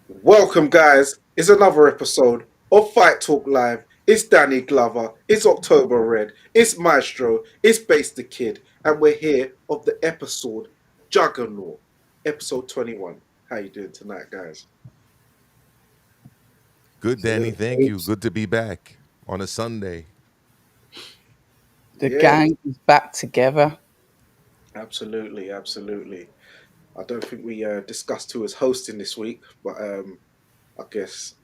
Welcome, guys. It's another episode of Fight Talk Live. It's Danny Glover. It's October Red. It's Maestro. It's Base the Kid. And we're here of the episode Juggernaut, episode 21. How you doing tonight, guys? Good, Danny. Salute, Thank you. salute. Good to be back on a Sunday. The Yeah, gang is back together. absolutely, absolutely. I don't think we discussed who was hosting this week, but I guess,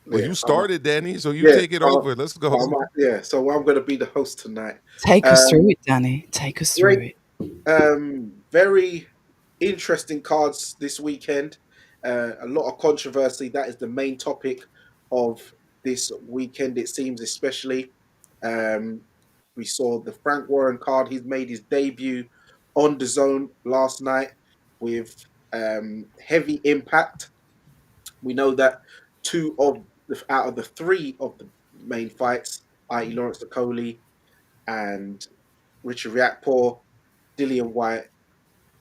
Well, yeah, you started, Danny, so you yeah, take it over. Let's go. yeah. So I'm going to be the host tonight. Take us through Um, it, Danny. Take us Great. through it. Very interesting cards this weekend. A lot of controversy. That is the main topic of this weekend, it seems, especially. Um, we saw the Frank Warren card. He's made his debut on the zone last night with heavy impact. We know that out of the three of the main fights, i.e., Lawrence Okoli and Richard Riakporhe, Dillian White,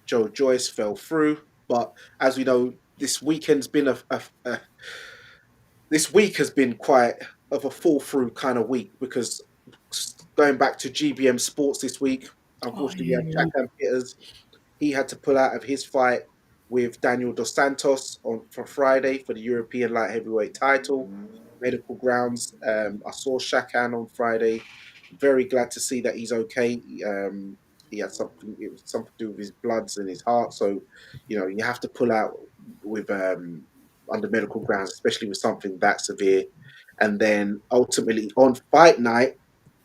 Joe Joyce fell through. But as we know, this week has been quite of a fall through kind of week because going back to GBM Sports this week, Oh, unfortunately, we had yeah. Jack Peters. He had to pull out of his fight with Daniel Dos Santos for Friday for the European light heavyweight title. Medical grounds. I saw Shakan on Friday. Very glad to see that he's okay. He had something. It was something to do with his bloods and his heart. So, you have to pull out with under medical grounds, especially with something that severe. And then ultimately on fight night,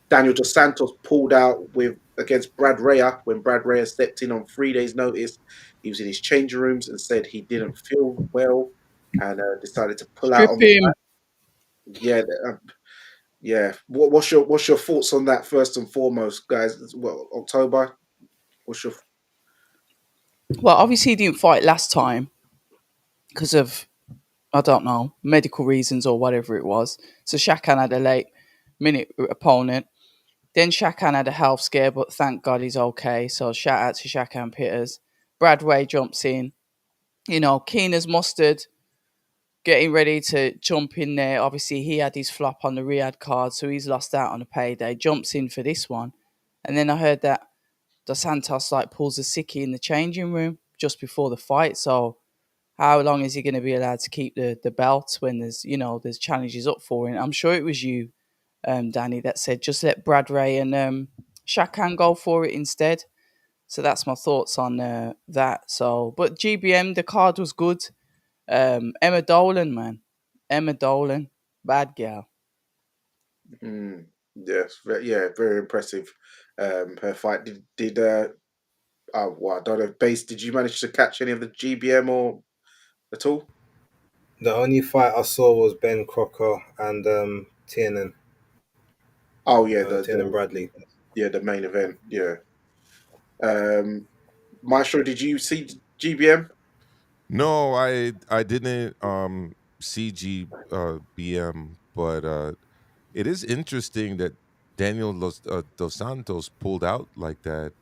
Daniel Dos Santos pulled out with against Brad Raya when Brad Raya stepped in on 3 days' notice. He was in his changing rooms and said he didn't feel well and decided to pull out Strip on the him. fight. Yeah, yeah. What's your thoughts on that first and foremost, guys? Well, October. What's your Well, obviously, he didn't fight last time because of, I don't know, medical reasons or whatever it was. So Shakan had a late minute opponent. Then Shakan had a health scare, but thank God he's okay. So shout out to Shakan Peters. Brad Way jumps in. Keen as mustard, getting ready to jump in there. Obviously, he had his flop on the Riyadh card, so he's lost out on a payday. Jumps in for this one. And then I heard that Dos Santos pulls a sickie in the changing room just before the fight. So how long is he going to be allowed to keep the belt when there's challenges up for him? I'm sure it was you, Danny, that said just let Brad Ray and Shakan go for it instead. So that's my thoughts on that. So, but GBM, the card was good. Emma Dolan, man, Emma Dolan, bad girl. yes, yeah, very impressive. Her fight did well, I don't know, base. Did you manage to catch any of the GBM or at all? The only fight I saw was Ben Crocker and Tiernan, Oh yeah, Tiernan Bradley. the main event. Yeah. Um, Maestro, did you see GBM? No, I didn't see BM, but it is interesting that Dos Santos pulled out like that.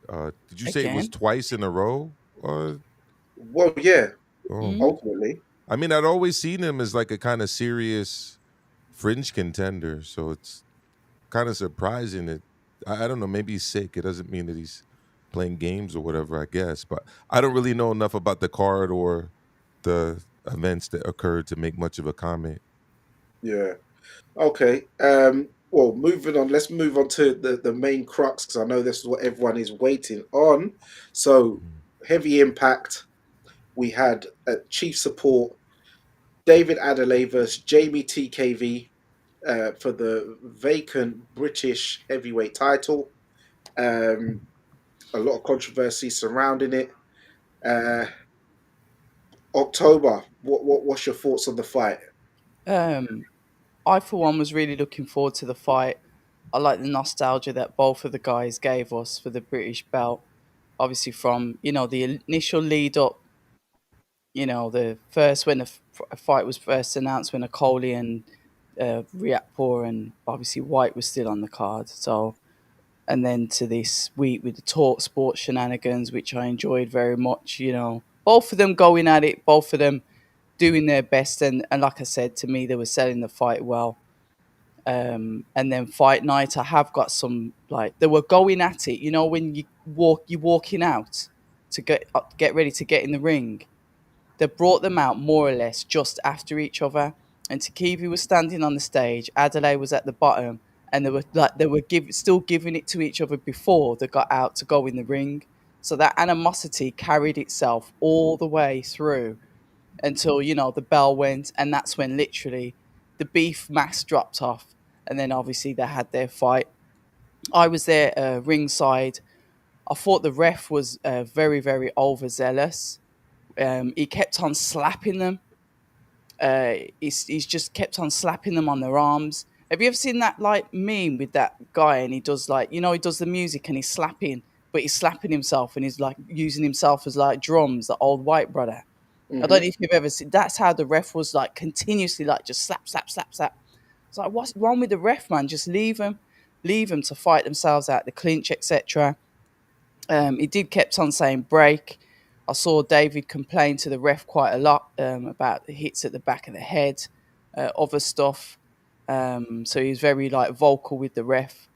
Did you say it was Again. twice in a row? Well, yeah, Oh, Mm. ultimately, I mean, I'd always seen him as like a kind of serious fringe contender, so it's kind of surprising that I don't know. Maybe he's sick. It doesn't mean that he's playing games or whatever. I guess, but I don't really know enough about the card or the events that occurred to make much of a comment. yeah. Okay. Well, moving on. Let's move on to the main crux because I know this is what everyone is waiting on. So, Mhm. heavy impact. We had chief support David Adelaide versus Jamie TKV for the vacant British heavyweight title. Um, a lot of controversy surrounding it. Uh, October. What's your thoughts on the fight? Um, I for one was really looking forward to the fight. I like the nostalgia that both of the guys gave us for the British belt. Obviously, from the initial lead up, the first when a fight was first announced when Okoli and Riakporhe and obviously White was still on the card. So and then to this week with the talk sports shenanigans, which I enjoyed very much. Both of them going at it, both of them doing their best, and like I said, to me, they were selling the fight well. And then fight night, I have got some, like, they were going at it. You know, when you're walking out to get ready to get in the ring, they brought them out more or less just after each other. And Takivi was standing on the stage, Adelaide was at the bottom, and still giving it to each other before they got out to go in the ring. So that animosity carried itself all the way through until, the bell went, and that's when literally the beef mask dropped off, and then obviously they had their fight. I was there ringside. I thought the ref was very, very overzealous. He kept on slapping them. He's just kept on slapping them on their arms. Have you ever seen that like meme with that guy, and he does, like, he does the music and he's slapping, but he's slapping himself and he's like using himself as like drums, the old white brother. I don't Hmm. know if you've ever seen. That's how the ref was, like, continuously, like, just slap, slap, slap, slap. It's like, what's wrong with the ref, man? Just leave them to fight themselves out the clinch, etc. He did kept on saying break. I saw David complain to the ref quite a lot about the hits at the back of the head, other stuff. So he was very, like, vocal with the ref,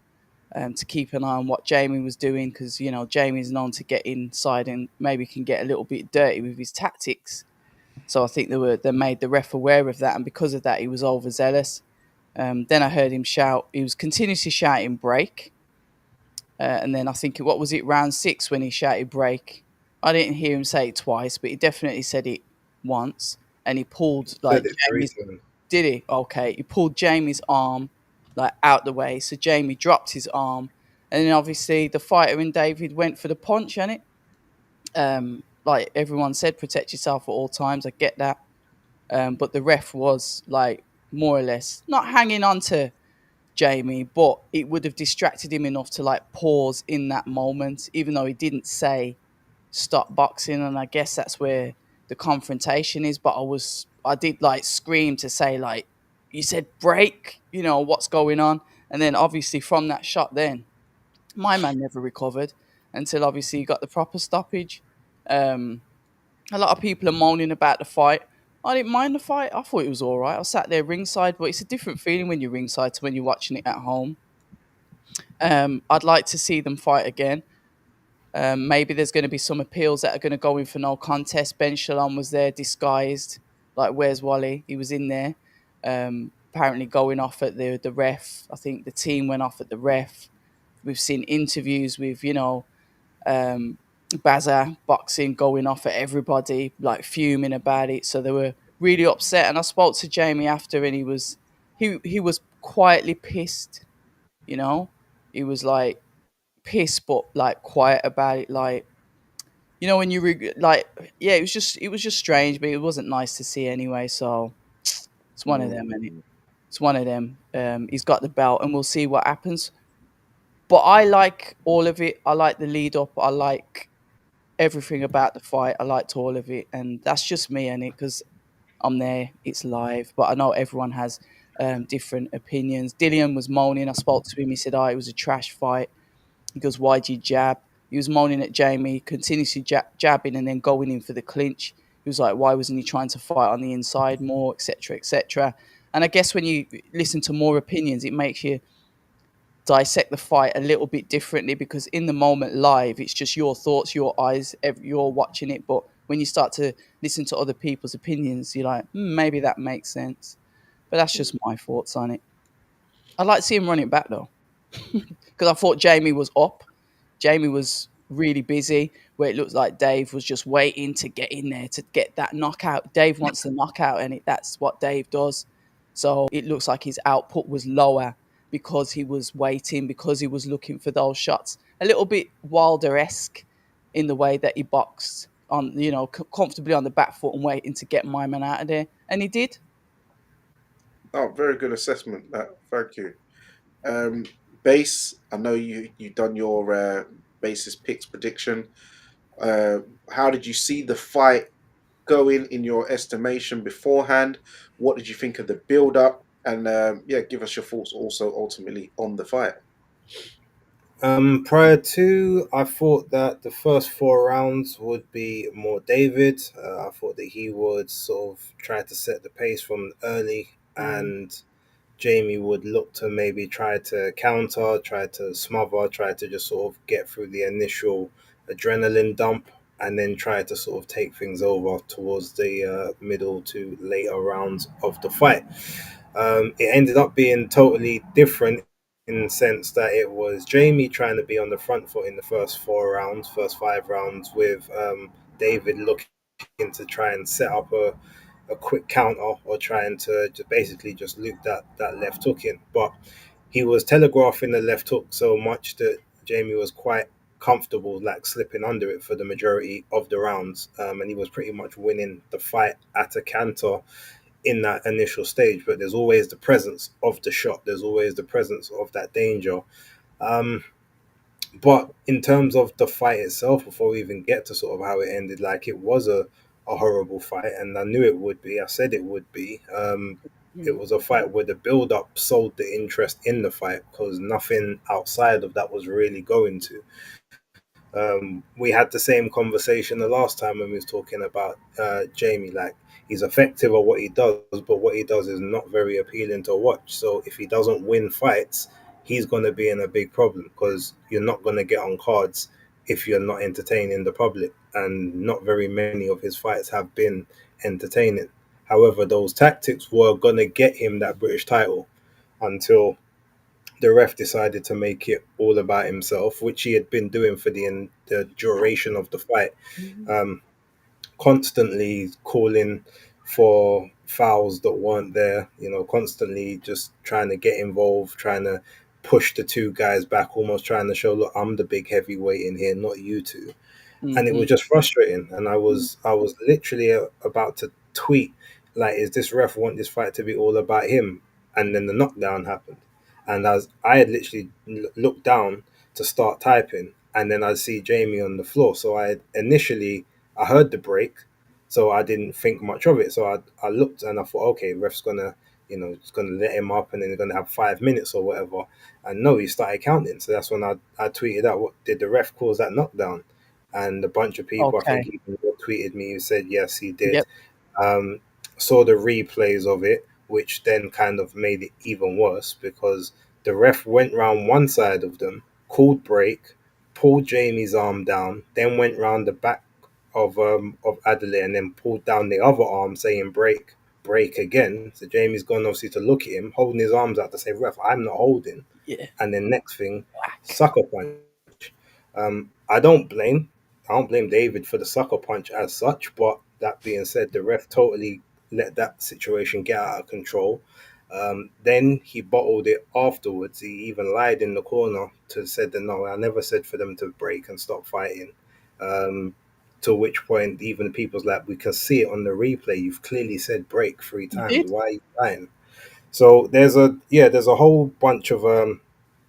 to keep an eye on what Jamie was doing, because Jamie's known to get inside and maybe can get a little bit dirty with his tactics. So I think they made the ref aware of that, and because of that, he was overzealous. Then I heard him shout. He was continuously shouting break, and then I think, what was it, round 6 when he shouted break? I didn't hear him say it twice, but he definitely said it once, and he pulled, Said like, it three Jamie's. times. Did he? Okay, he pulled Jamie's arm, like, out the way, so Jamie dropped his arm, and then obviously the fighter and David went for the punch, and it. Like everyone said, protect yourself at all times. I get that. But the ref was, like, more or less not hanging on to Jamie, but it would have distracted him enough to, like, pause in that moment, even though he didn't say stop boxing. And I guess that's where the confrontation is. But I did, like, scream to say, like, you said break, what's going on? And then obviously from that shot, then my man never recovered until obviously he got the proper stoppage. Um, a lot of people are moaning about the fight. I didn't mind the fight. I thought it was all right. I sat there ringside, but it's a different feeling when you're ringside to when you're watching it at home. I'd like to see them fight again. Maybe there's going to be some appeals that are going to go in for no contest. Ben Shalom was there disguised. Like, where's Wally? He was in there. Apparently going off at the ref. I think the team went off at the ref. We've seen interviews with, um, Baza boxing going off at everybody, like fuming about it. So they were really upset. And I spoke to Jamie after, and he was quietly pissed. You know, he was like pissed, but like quiet about it. Like, when like, yeah, it was just strange, but it wasn't nice to see anyway. So it's one of them, and Mm. it's one of them. He's got the belt, and we'll see what happens. But I like all of it. I like the lead up. I like everything about the fight. I liked all of it, and that's just me and it, because I'm there. It's live, but I know everyone has different opinions. Dillian was moaning. I spoke to him. He said, "Oh, it was a trash fight." He goes, "Why'd you jab?" He was moaning at Jamie, continuously jabbing and then going in for the clinch. He was like, "Why wasn't he trying to fight on the inside more, etc., etc." And I guess when you listen to more opinions, it makes you dissect the fight a little bit differently, because in the moment live, it's just your thoughts, your eyes, you're watching it. But when you start to listen to other people's opinions, you're like, maybe that makes sense. But that's just my thoughts on it. I'd like to see him run it back though, because I thought Jamie was up. Jamie was really busy, where it looks like Dave was just waiting to get in there to get that knockout. Dave wants the knockout, and that's what Dave does. So it looks like his output was lower because he was waiting, because he was looking for those shots. A little bit Wilder-esque in the way that he boxed on, comfortably on the back foot and waiting to get my man out of there. And he did. Oh, very good assessment. Thank you. Um, Base. I know you done your basis picks prediction. Uh, how did you see the fight going in your estimation beforehand? What did you think of the build up? And yeah, give us your thoughts also ultimately on the fight. Prior to, I thought that the first 4 rounds would be more David. I thought that he would sort of try to set the pace from early, Mm, and Jamie would look to maybe try to counter, try to smother, try to just sort of get through the initial adrenaline dump, and then try to sort of take things over towards the middle to later rounds of the fight. It ended up being totally different in the sense that it was Jamie trying to be on the front foot in the first 4 rounds, first 5 rounds, with David looking to try and set up a quick counter or trying to just basically just loop that left hook in. But he was telegraphing the left hook so much that Jamie was quite comfortable, like slipping under it for the majority of the rounds, and he was pretty much winning the fight at a canter in that initial stage. But there's always the presence of the shot. There's always the presence of that danger. Um, but in terms of the fight itself, before we even get to sort of how it ended, like it was a horrible fight, and I knew it would be. I said it would be. It mm, was a fight where the build up sold the interest in the fight because nothing outside of that was really going to. We had the same conversation the last time when we was talking about Jamie. Like he's effective at what he does, but what he does is not very appealing to watch. So if he doesn't win fights, he's going to be in a big problem because you're not going to get on cards if you're not entertaining the public. And not very many of his fights have been entertaining. However, those tactics were going to get him that British title until the ref decided to make it all about himself, which he had been doing for the duration of the fight, mm, um, constantly calling for fouls that weren't there, constantly just trying to get involved, trying to push the two guys back, almost trying to show, look, I'm the big heavyweight in here, not you two. And it mhm, was just frustrating. And I was literally about to tweet like, "Is this ref want this fight to be all about him?" And then the knockdown happened, and as I had literally looked down to start typing, and then I see Jamie on the floor. So I heard the break, so I didn't think much of it. So I looked and I thought, okay, ref's gonna. It's going to let him up and then they're going to have 5 minutes or whatever. And no, he started counting. So that's when I tweeted out, what did the ref cause that knockdown? And a bunch of people, I think, okay. even tweeted me who said yes, he did. Yep. Um, saw the replays of it, which then kind of made it even worse because the ref went round one side of them, called break, pulled Jamie's arm down, then went round the back of Adelaide and then pulled down the other arm, saying break, break again. So Jamie's gone obviously to look at him, holding his arms out to say, "Ref, I'm not holding." Yeah. And then next thing, Whack. sucker punch. I don't blame David for the sucker punch as such, but that being said, the ref totally let that situation get out of control. Then he bottled it afterwards. He even lied in the corner to said that no, I never said for them to break and stop fighting. Um, to which point, even people's like, we can see it on the replay. You've clearly said break three You times. did? Why are you lying? So there's a whole bunch of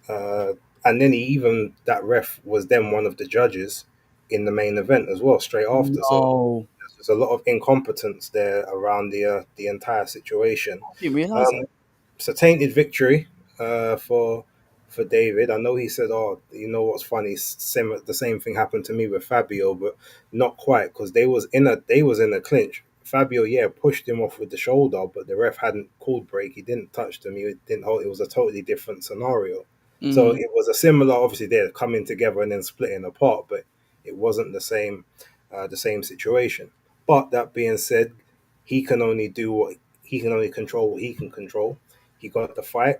uh, and then he even that ref was then one of the judges in the main event as well straight after. So No. there's a lot of incompetence there around the entire situation. I didn't realise Um, that. it's a tainted victory for David. I know he said, "Oh, you know what's funny? The same thing happened to me with Fabio, but not quite because they was in a clinch. Fabio, yeah, pushed him off with the shoulder, but the ref hadn't called break. He didn't touch them. He didn't hold. It was a totally different scenario. So Mm, it was a similar, obviously, they're coming together and then splitting apart, but it wasn't the same situation. But that being said, he can only do what he can only control what he can control. He got the fight.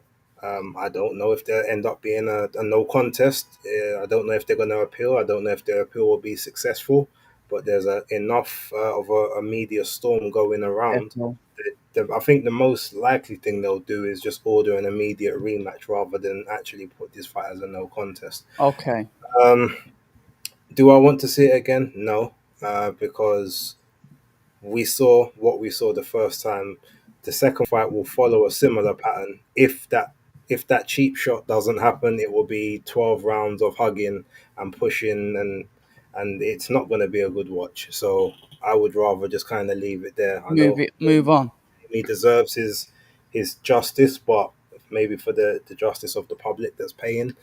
I don't know if they'll end up being a no contest. I don't know if they're going to appeal. I don't know if their appeal will be successful. But there's enough of a media storm going around. definitely. I think the most likely thing they'll do is just order an immediate rematch rather than actually put this fight as a no contest. Okay. Um, do I want to see it again? No, because we saw what we saw the first time. The second fight will follow a similar pattern. If that cheap shot doesn't happen, it will be 12 rounds of hugging and pushing, and it's not going to be a good watch. So I would rather just kind of leave it there. I know Move on. he deserves his justice, but maybe for the justice of the public that's paying.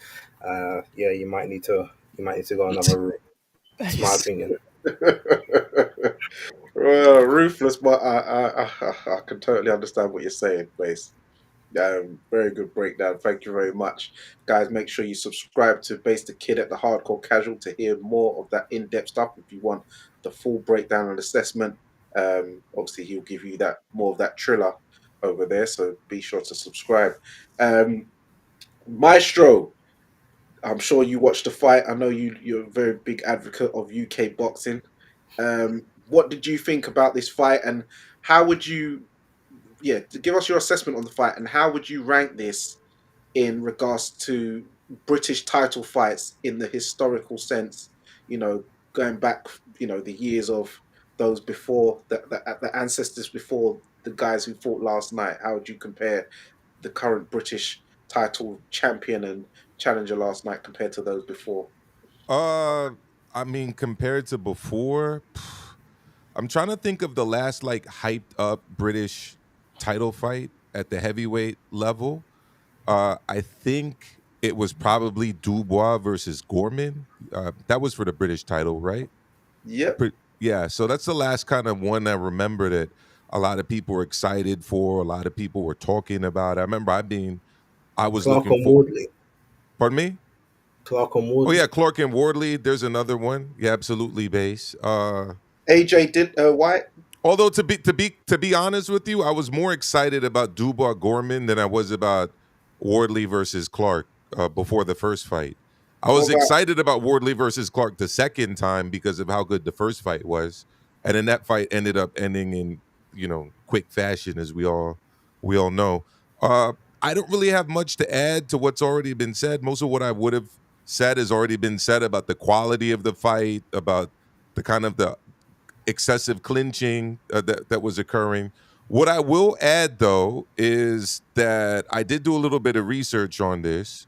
Yeah, you might need to go another route. It's my Base. opinion. Well, ruthless, but I can totally understand what you're saying, Base. Very good breakdown. Thank you very much, guys. Make sure you subscribe to Base the Kid at the Hardcore Casual to hear more of that in-depth stuff. If you want the full breakdown and assessment, obviously he'll give you that more of that thriller over there. So be sure to subscribe. Um, Maestro, I'm sure you watched the fight. I know you're a very big advocate of UK boxing. What did you think about this fight, and how would you, yeah, to give us your assessment on the fight, and how would you rank this in regards to British title fights in the historical sense? You know, going back, the years of those before the ancestors before the guys who fought last night. How would you compare the current British title champion and challenger last night compared to those before? Uh, I mean, compared to before, I'm trying to think of the last like hyped up British title fight at the heavyweight level. I think it was probably Dubois versus Gorman. That was for the British title, right? Yep. Yeah, so that's the last kind of one I remember that a lot of people were excited for. A lot of people were talking about. I remember I was Clark looking and for. Wardley. Pardon me. Clark and Oh yeah, Wardley. Clark and Wardley. There's another one. Yeah, absolutely, base. AJ did White. Although to be honest with you, I was more excited about Dubois Gorman than I was about Wardley versus Clark before the first fight. I What was about excited about Wardley versus Clark the second time because of how good the first fight was, and then that fight ended up ending in quick fashion, as we all know. I don't really have much to add to what's already been said. Most of what I would have said has already been said about the quality of the fight, about the kind of the excessive clinching that was occurring. What I will add, though, is that I did do a little bit of research on this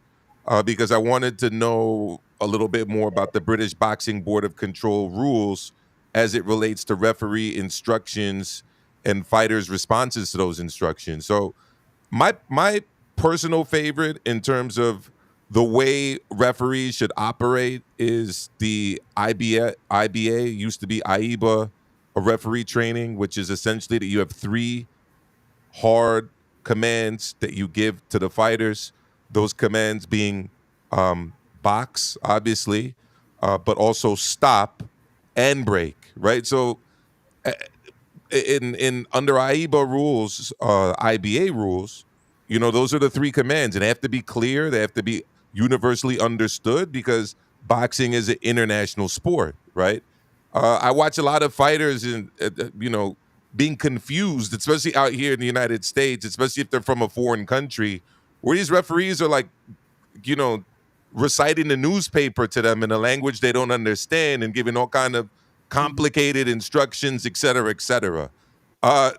because I wanted to know a little bit more about the British Boxing Board of Control rules as it relates to referee instructions and fighters' responses to those instructions. So my personal favorite in terms of the way referees should operate is the IBA used to be AIBA, a referee training, which is essentially that you have three hard commands that you give to the fighters. Those commands being box, obviously, but also stop and break. Right. So in under AIBA rules, IBA rules, those are the three commands, and they have to be clear. They have to be universally understood because boxing is an international sport, right? I watch a lot of fighters and being confused, especially out here in the United States, especially if they're from a foreign country, where these referees are like, you know, reciting the newspaper to them in a language they don't understand and giving all kind of Mm. complicated instructions, et cetera, et cetera.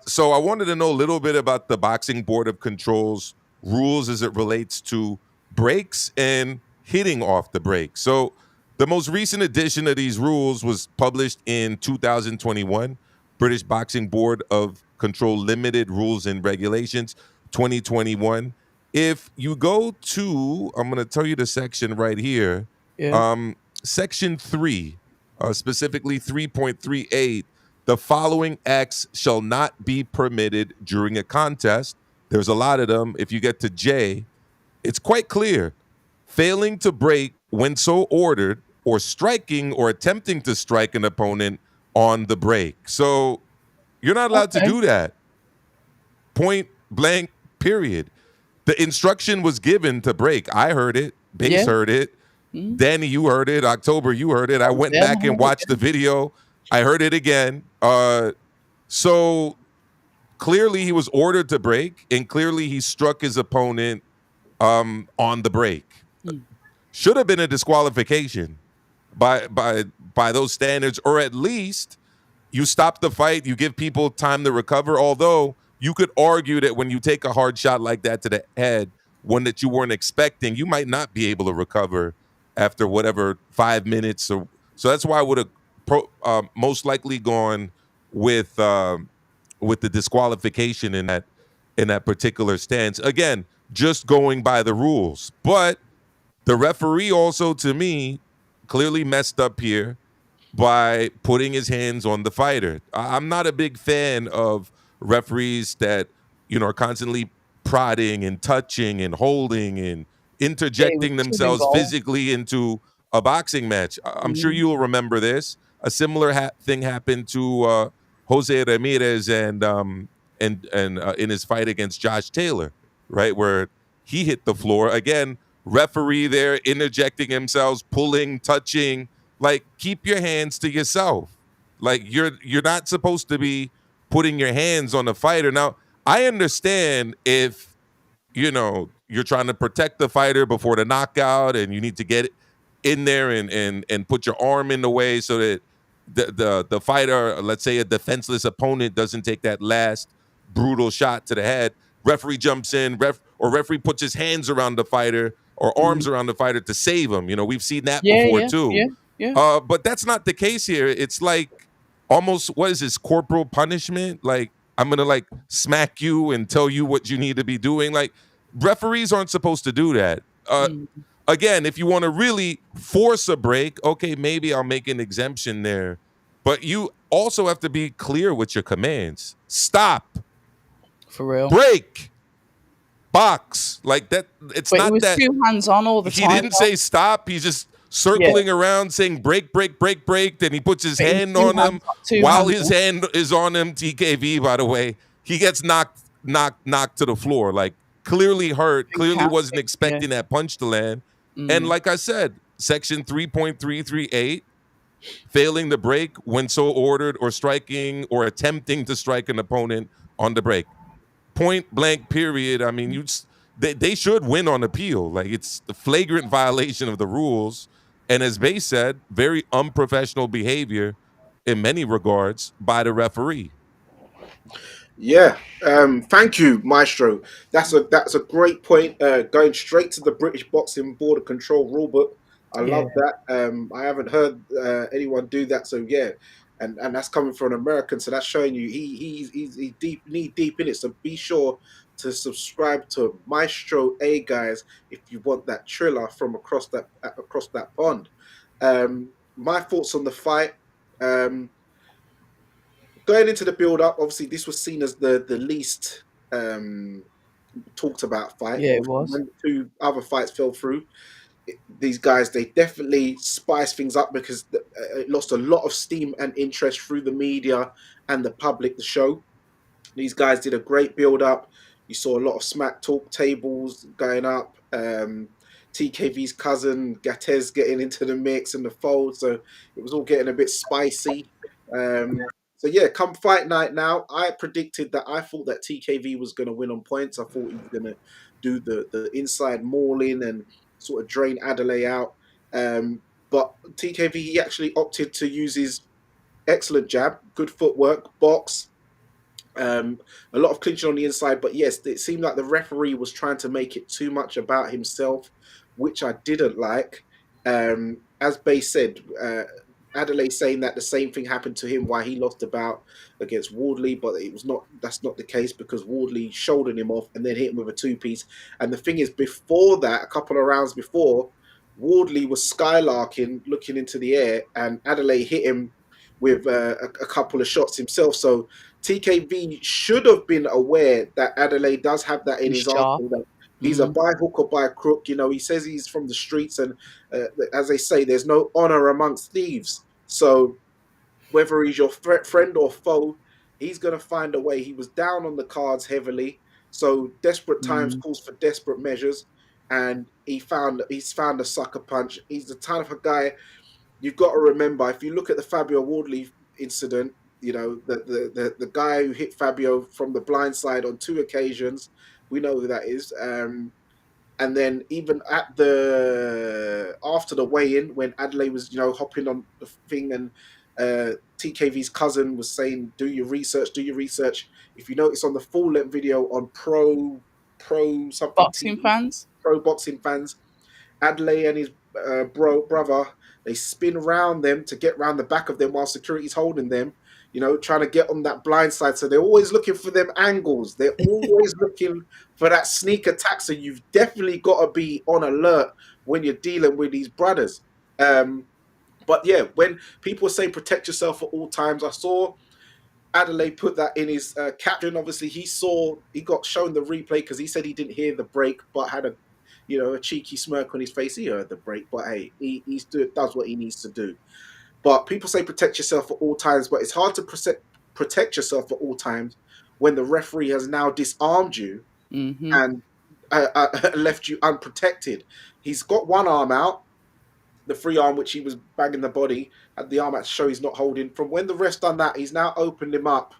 So I wanted to know a little bit about the Boxing Board of Control's rules as it relates to breaks and hitting off the break. So the most recent edition of these rules was published in 2021. British Boxing Board of Control Limited Rules and Regulations 2021. If you go to, I'm going to tell you the section right here, Yeah. um, section 3, specifically 3.38, the following acts shall not be permitted during a contest. There's a lot of them. If you get to J, it's quite clear. Failing to break when so ordered, or striking or attempting to strike an opponent on the break. So you're not allowed to Okay. do that. Point blank, period. The instruction was given to break. I heard it. Base Yeah. heard it. Mm. Danny, you heard it. October, you heard it. I I was went there. back I and heard it. watched the video. I heard it again. So clearly he was ordered to break, and clearly he struck his opponent on the break. Mm. Should have been a disqualification by those standards, or at least you stop the fight, you give people time to recover. Although you could argue that when you take a hard shot like that to the head, one that you weren't expecting, you might not be able to recover after whatever 5 minutes. So that's why I would have most likely gone with with the disqualification in that particular stance. Again, just going by the rules, but The referee also, to me, clearly messed up here by putting his hands on the fighter. I'm not a big fan of referees that, are constantly prodding and touching and holding and Yeah, he was interjecting too themselves involved. physically into a boxing match. I'm sure Mm. you'll remember this. A similar thing happened to Jose Ramirez and in his fight against Josh Taylor, right, where he hit the floor again. Referee there interjecting themselves, pulling, touching, like, keep your hands to yourself. Like, you're not supposed to be putting your hands on the fighter. Now, I understand if you're trying to protect the fighter before the knockout and you need to get in there and put your arm in the way so that the fighter, let's say a defenseless opponent, doesn't take that last brutal shot to the head. Referee jumps in, referee puts his hands around the fighter or Mm. arms around the fighter to save him. We've seen that Yeah, before yeah, too. yeah, yeah. But that's not the case here. It's like almost, what is this, corporal punishment? Like, I'm gonna like smack you and tell you what you need to be doing. Like, referees aren't supposed to do that. Mm. Again, if you want to really force a break, okay, maybe I'll make an exemption there. But you also have to be clear with your commands. Stop, For real. break, box. Like that. It's But he not was that too hands on all the he time, didn't though. say stop. He's just Yeah, circling around saying break, break, break, break. Then he puts his but he was hand on him. too While hands his on. hand is on him, TKV, by the way, he gets knocked to the floor. Like, clearly hurt, Been clearly wasn't counting. Yeah. expecting that punch to land. And Mm. like I said, section 3.338, failing the break when so ordered or striking or attempting to strike an opponent on the break. Point blank, period. I mean, they should win on appeal. Like, it's the flagrant violation of the rules. And as Bay said, very unprofessional behavior in many regards by the referee. Yeah, thank you, Maestro. That's a great point. Going straight to the British Boxing Board of Control rulebook. I Yeah. love that. I haven't heard anyone do that. So yeah, and that's coming from an American. So that's showing you he's deep knee deep in it. So be sure to subscribe to Maestro A, guys, if you want that thriller from across that pond. My thoughts on the fight. Um, Going into the build up, obviously this was seen as the least um, talked about fight. Yeah, it Obviously, was. when the two other fights fell through, these guys, they definitely spiced things up because it lost a lot of steam and interest through the media and the public. The show, these guys did a great build up. You saw a lot of smack talk tables going up. TKV's cousin Gatez getting into the mix and the fold, so it was all getting a bit spicy. So yeah, come fight night now. I predicted that I thought that TKV was going to win on points. I thought he was going to do the inside mauling and sort of drain Adelaide out. But TKV, he actually opted to use his excellent jab, good footwork, box, um, a lot of clinching on the inside, but yes, it seemed like the referee was trying to make it too much about himself, which I didn't like. As Bay said, Adelaide saying that the same thing happened to him, why he lost the bout against Wardley, but it was not. That's not the case because Wardley shouldered him off and then hit him with a two-piece. And the thing is, before that, a couple of rounds before, Wardley was skylarking, looking into the air, and Adelaide hit him with a couple of shots himself. So TKV should have been aware that Adelaide does have that in He's his sharp. arsenal. That he's a Mm. by hook or by crook. He says he's from the streets, and as they say, there's no honor amongst thieves. So whether he's your friend or foe, he's going to find a way. He was down on the cards heavily, so desperate times Mm. calls for desperate measures, and he's found a sucker punch. He's the type of guy you've got to remember. If you look at the Fabio Wardley incident, the guy who hit Fabio from the blind side on two occasions, we know who that is. And then even at the after the weigh-in, when Adelaide was hopping on the thing, and TKV's cousin was saying, "Do your research, do your research." If you notice on the full length video on Pro something Boxing TV, fans. Pro Boxing Fans, Adley and his brother, they spin round them to get round the back of them while security's holding them, trying to get on that blind side. So they're always looking for them angles. They're always looking for that sneak attack. So you've definitely got to be on alert when you're dealing with these brothers. But yeah, when people say protect yourself at all times, I saw Adelaide put that in his caption. Obviously, he got shown the replay because he said he didn't hear the break, but had a cheeky smirk on his face. He heard the break, but hey, does what he needs to do. But people say protect yourself at all times, but it's hard to protect yourself at all times when the referee has now disarmed you Mm-hmm. and left you unprotected. He's got one arm out, the free arm which he was banging the body, had the arm out to show he's not holding. From when the ref's done that, he's now opened him up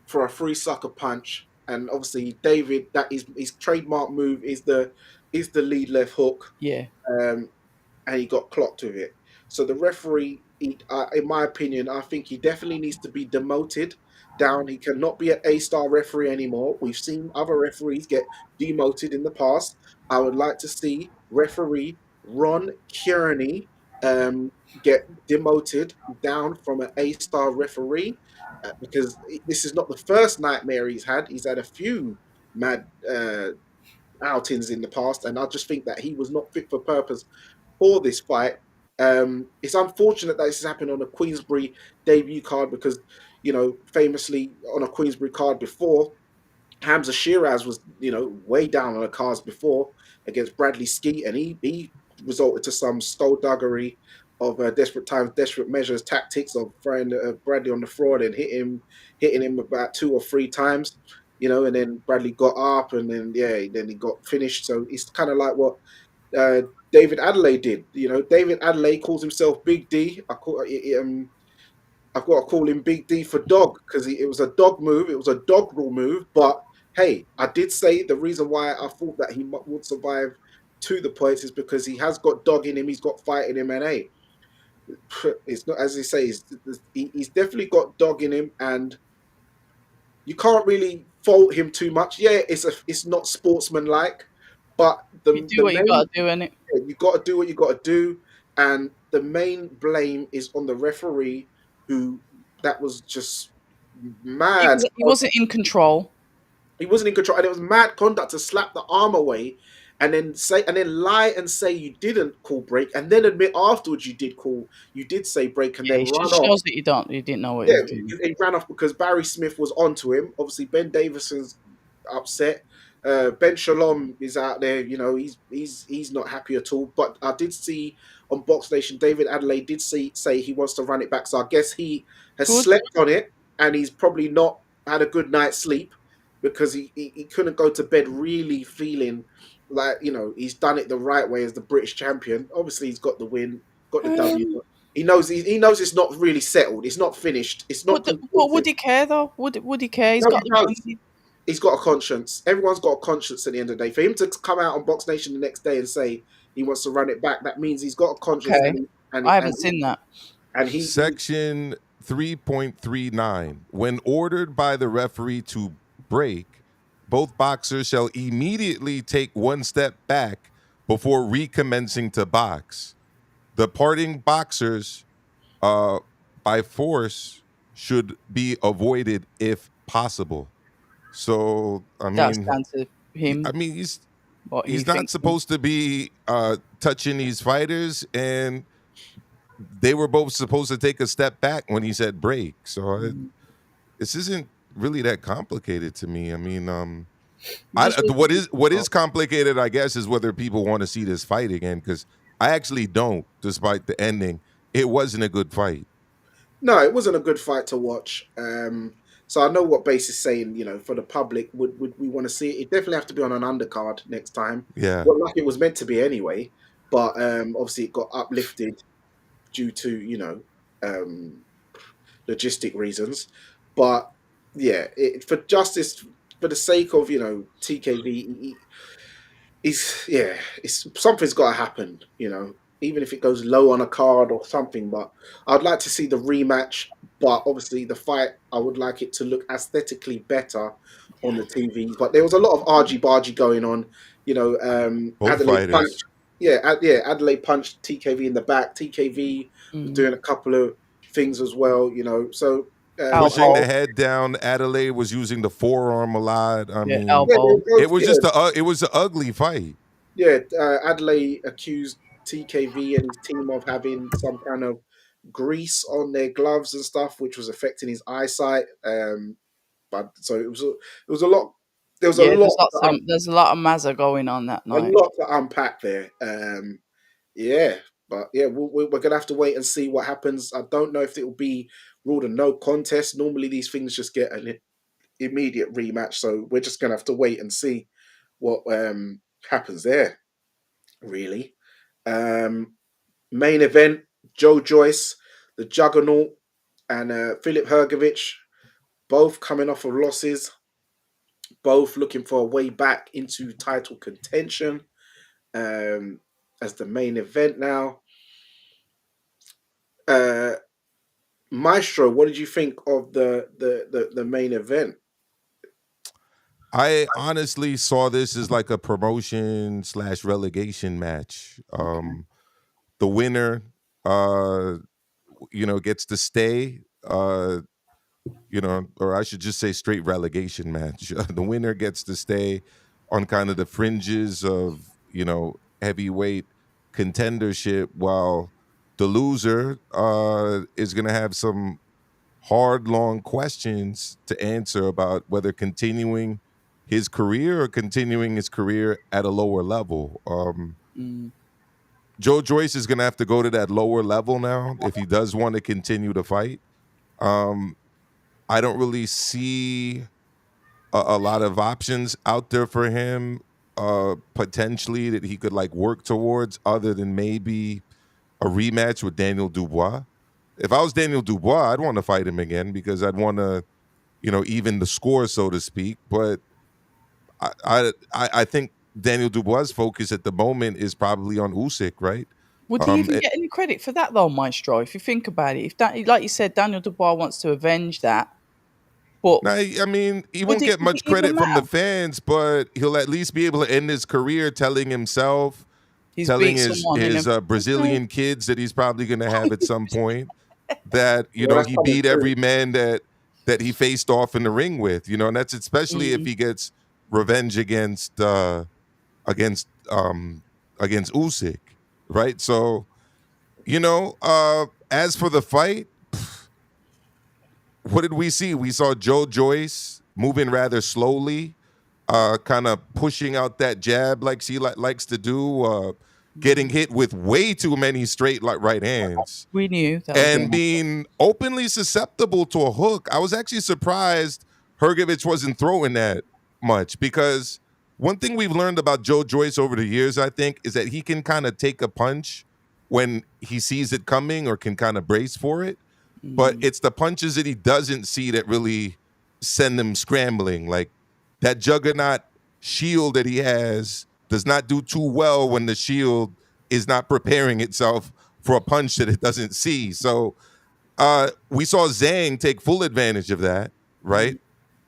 for a free sucker punch. And obviously, David, that is his trademark move is the lead left hook. Yeah. Um, and he got clocked with it. So the referee, in my opinion, I think he definitely needs to be demoted down. He cannot be an A-star referee anymore. We've seen other referees get demoted in the past. I would like to see referee Ron Kearney get demoted down from an A-star referee because this is not the first nightmare he's had. He's had a few mad outings in the past, and I just think that he was not fit for purpose for this fight. It's unfortunate that this has happened on a Queensbury debut card because, famously on a Queensbury card before, Hamza Shiraz was, way down on the cards before against Bradley Skeet, and he resulted to some skullduggery of desperate times, desperate measures, tactics of throwing Bradley on the floor and hitting him about 2 or 3 times, and then Bradley got up and then he got finished. So it's kind of like what uh, David Adelaide did. David Adelaide calls himself Big D. I've got to call him Big D for dog because it was a dog move. It was a doggerel move. But hey, I did say the reason why I thought that he would survive to the points is because he has got dog in him. He's got fight in him, and hey, it's not as they say. He's definitely got dog in him, and you can't really fault him too much. Yeah, it's not sportsmanlike, but You the do the what you got main to do, innit? you got to do what you got to do, and the main blame is on the referee who that was just mad. He wasn't in control. He wasn't in control, and it was mad conduct to slap the arm away and then lie and say you didn't call break, and then admit afterwards you did say break, and Yeah, then it run just off. shows that you didn't know what he Yeah, was doing. he ran off because Barry Smith was onto him. Obviously, Ben Davison's upset. Ben Shalom is out there. He's not happy at all. But I did see on Box Nation, David Adelaide did say he wants to run it back. So I guess he has Good. slept on it, and he's probably not had a good night's sleep because he couldn't go to bed really feeling like he's done it the right way as the British champion. Obviously, he's got the win, got the W. Um, He knows it's not really settled. It's not finished. It's not but would conclusive. he care though? Would he care? He's No, got he the does. win. He's got a conscience. Everyone's got a conscience at the end of the day. For him to come out on Box Nation the next day and say he wants to run it back, that means he's got a conscience, Okay, and he, and I he, haven't and he, seen that. and he Section 3.39. When ordered by the referee to break, both boxers shall immediately take one step back before recommencing to box. The parting boxers uh, by force should be avoided if possible. So, That's down to him. he's What he he's not thinks. supposed to be touching these fighters, and they were both supposed to take a step back when he said break. So this isn't really that complicated to me. Just What is complicated, I guess, is whether people want to see this fight again, because I actually don't. Despite the ending, it wasn't a good fight. no, it wasn't a good fight to watch. So I know what Base is saying. For the public, would we want to see it? It definitely have to be on an undercard next time. Yeah, Well, like it was meant to be anyway, but obviously it got uplifted due to um, logistic reasons. But yeah, for justice, for the sake of TKV, it's something's got to happen. Even if it goes low on a card or something. But I'd like to see the rematch. But obviously, the fight I would like it to look aesthetically better on the TV. But there was a lot of argy bargy going on. both Adelaide punched. fighters Yeah, Adelaide punched TKV in the back. TKV was doing a couple of things as well. So pushing the elbow. head down. Adelaide was using the forearm a lot. Yeah, yeah, elbow. It was just it was an ugly fight. Yeah, Adelaide accused TKV and his team of having some kind of grease on their gloves and stuff, which was affecting his eyesight. But so it was a lot. There was Yeah, there's a lot of mazza going on that a night. lot to unpack there. Yeah, but yeah, we're gonna have to wait and see what happens. I don't know if it will be ruled a no contest. Normally, these things just get an immediate rematch, so we're just gonna have to wait and see what happens there. Really, um, main event: Joe Joyce, the Juggernaut, and Philip Hergovich, both coming off of losses, both looking for a way back into title contention um, as the main event now. Uh, Maestro, what did you think of the main event? I honestly saw this as like a promotion slash relegation match. The winner, uh, gets to stay. Or I should just say straight relegation match. The winner gets to stay on kind of the fringes of heavyweight contendership, while the loser is going to have some hard, long questions to answer about whether continuing his career or continuing his career at a lower level. Mm. Joe Joyce is going to have to go to that lower level now if he does want to continue to fight. Um, I don't really see a lot of options out there for him, potentially that he could like work towards, other than maybe a rematch with Daniel Dubois. If I was Daniel Dubois, I'd want to fight him again because I'd want to, even the score, so to speak. But I think Daniel Dubois' focus at the moment is probably on Usyk, right? Would he even get any credit for that though, Maestro? If you think about it, if that, like you said, Daniel Dubois wants to avenge that, but Now, I mean, he won't get would it much even credit from the matter? fans, but he'll at least be able to end his career He's telling beat someone in his him. Okay. Brazilian kids that he's probably going to have at some point, that Well, that's he coming beat through. every man that he faced off in the ring with. And that's especially if Mm, he gets revenge against against Usyk, right? So as for the fight, what did we see? We saw Joe Joyce moving rather slowly, kind of pushing out that jab like she likes to do, getting mm. hit with way too many straight like right hands, We knew that was going and to happen. being openly susceptible to a hook. I was actually surprised Hergovich wasn't throwing that much, because one thing we've learned about Joe Joyce over the years, I think, is that he can kind of take a punch when he sees it coming or can kind of brace for it, but Mm, it's the punches that he doesn't see that really send him scrambling. Like that juggernaut shield that he has does not do too well when the shield is not preparing itself for a punch that it doesn't see. So we saw Zhang take full advantage of that, right? mm,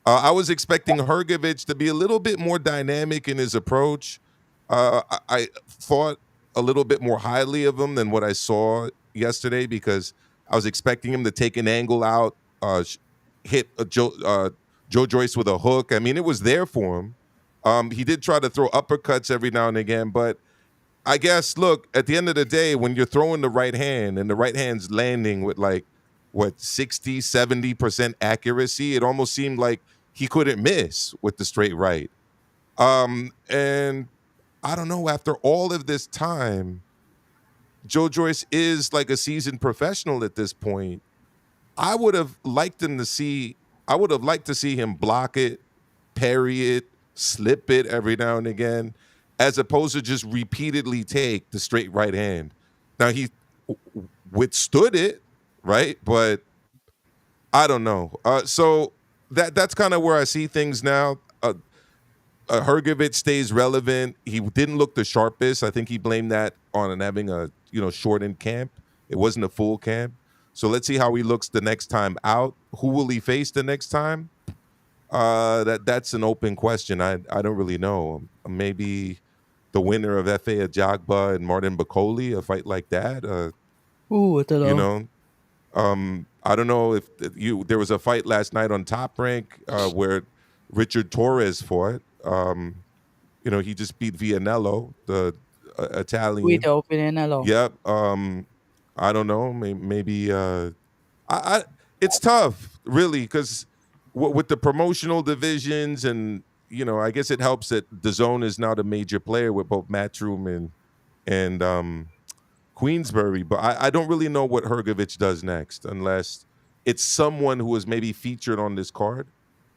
I was expecting Hergovich to be a little bit more dynamic in his approach. I thought a little bit more highly of him than what I saw yesterday, because I was expecting him to take an angle out, hit Joe Joyce with a hook. I mean, it was there for him. He did try to throw uppercuts every now and again, but I guess, look, at the end of the day, when you're throwing the right hand and the right hand's landing with like, what, 60, 70% accuracy, it almost seemed like he couldn't miss with the straight right. And I don't know, after all of this time, Joe Joyce is like a seasoned professional at this point. I would have liked him to see, I would have liked to see him block it, parry it, slip it every now and again, as opposed to just repeatedly take the straight right hand. Now he withstood it, right? But I don't know. So that's kind of where I see things now. Hergovich stays relevant. He didn't look the sharpest. I think he blamed that on having a shortened camp. It wasn't a full camp. So let's see how he looks the next time out. Who will he face the next time? That's an open question. I don't really know. Maybe the winner of F.A. Ajagba and Martin Bacoli, a fight like that. ooh, I don't You know. know, I don't know if there was a fight last night on Top Rank where Richard Torres fought. He just beat Vianello, the Italian. Guido Villanello. Yep. I don't know. Maybe. I it's tough, really, because with the promotional divisions, and I guess it helps that DAZN is now the major player with both Matchroom and Queensbury. But I don't really know what Hergovich does next, unless it's someone who was maybe featured on this card,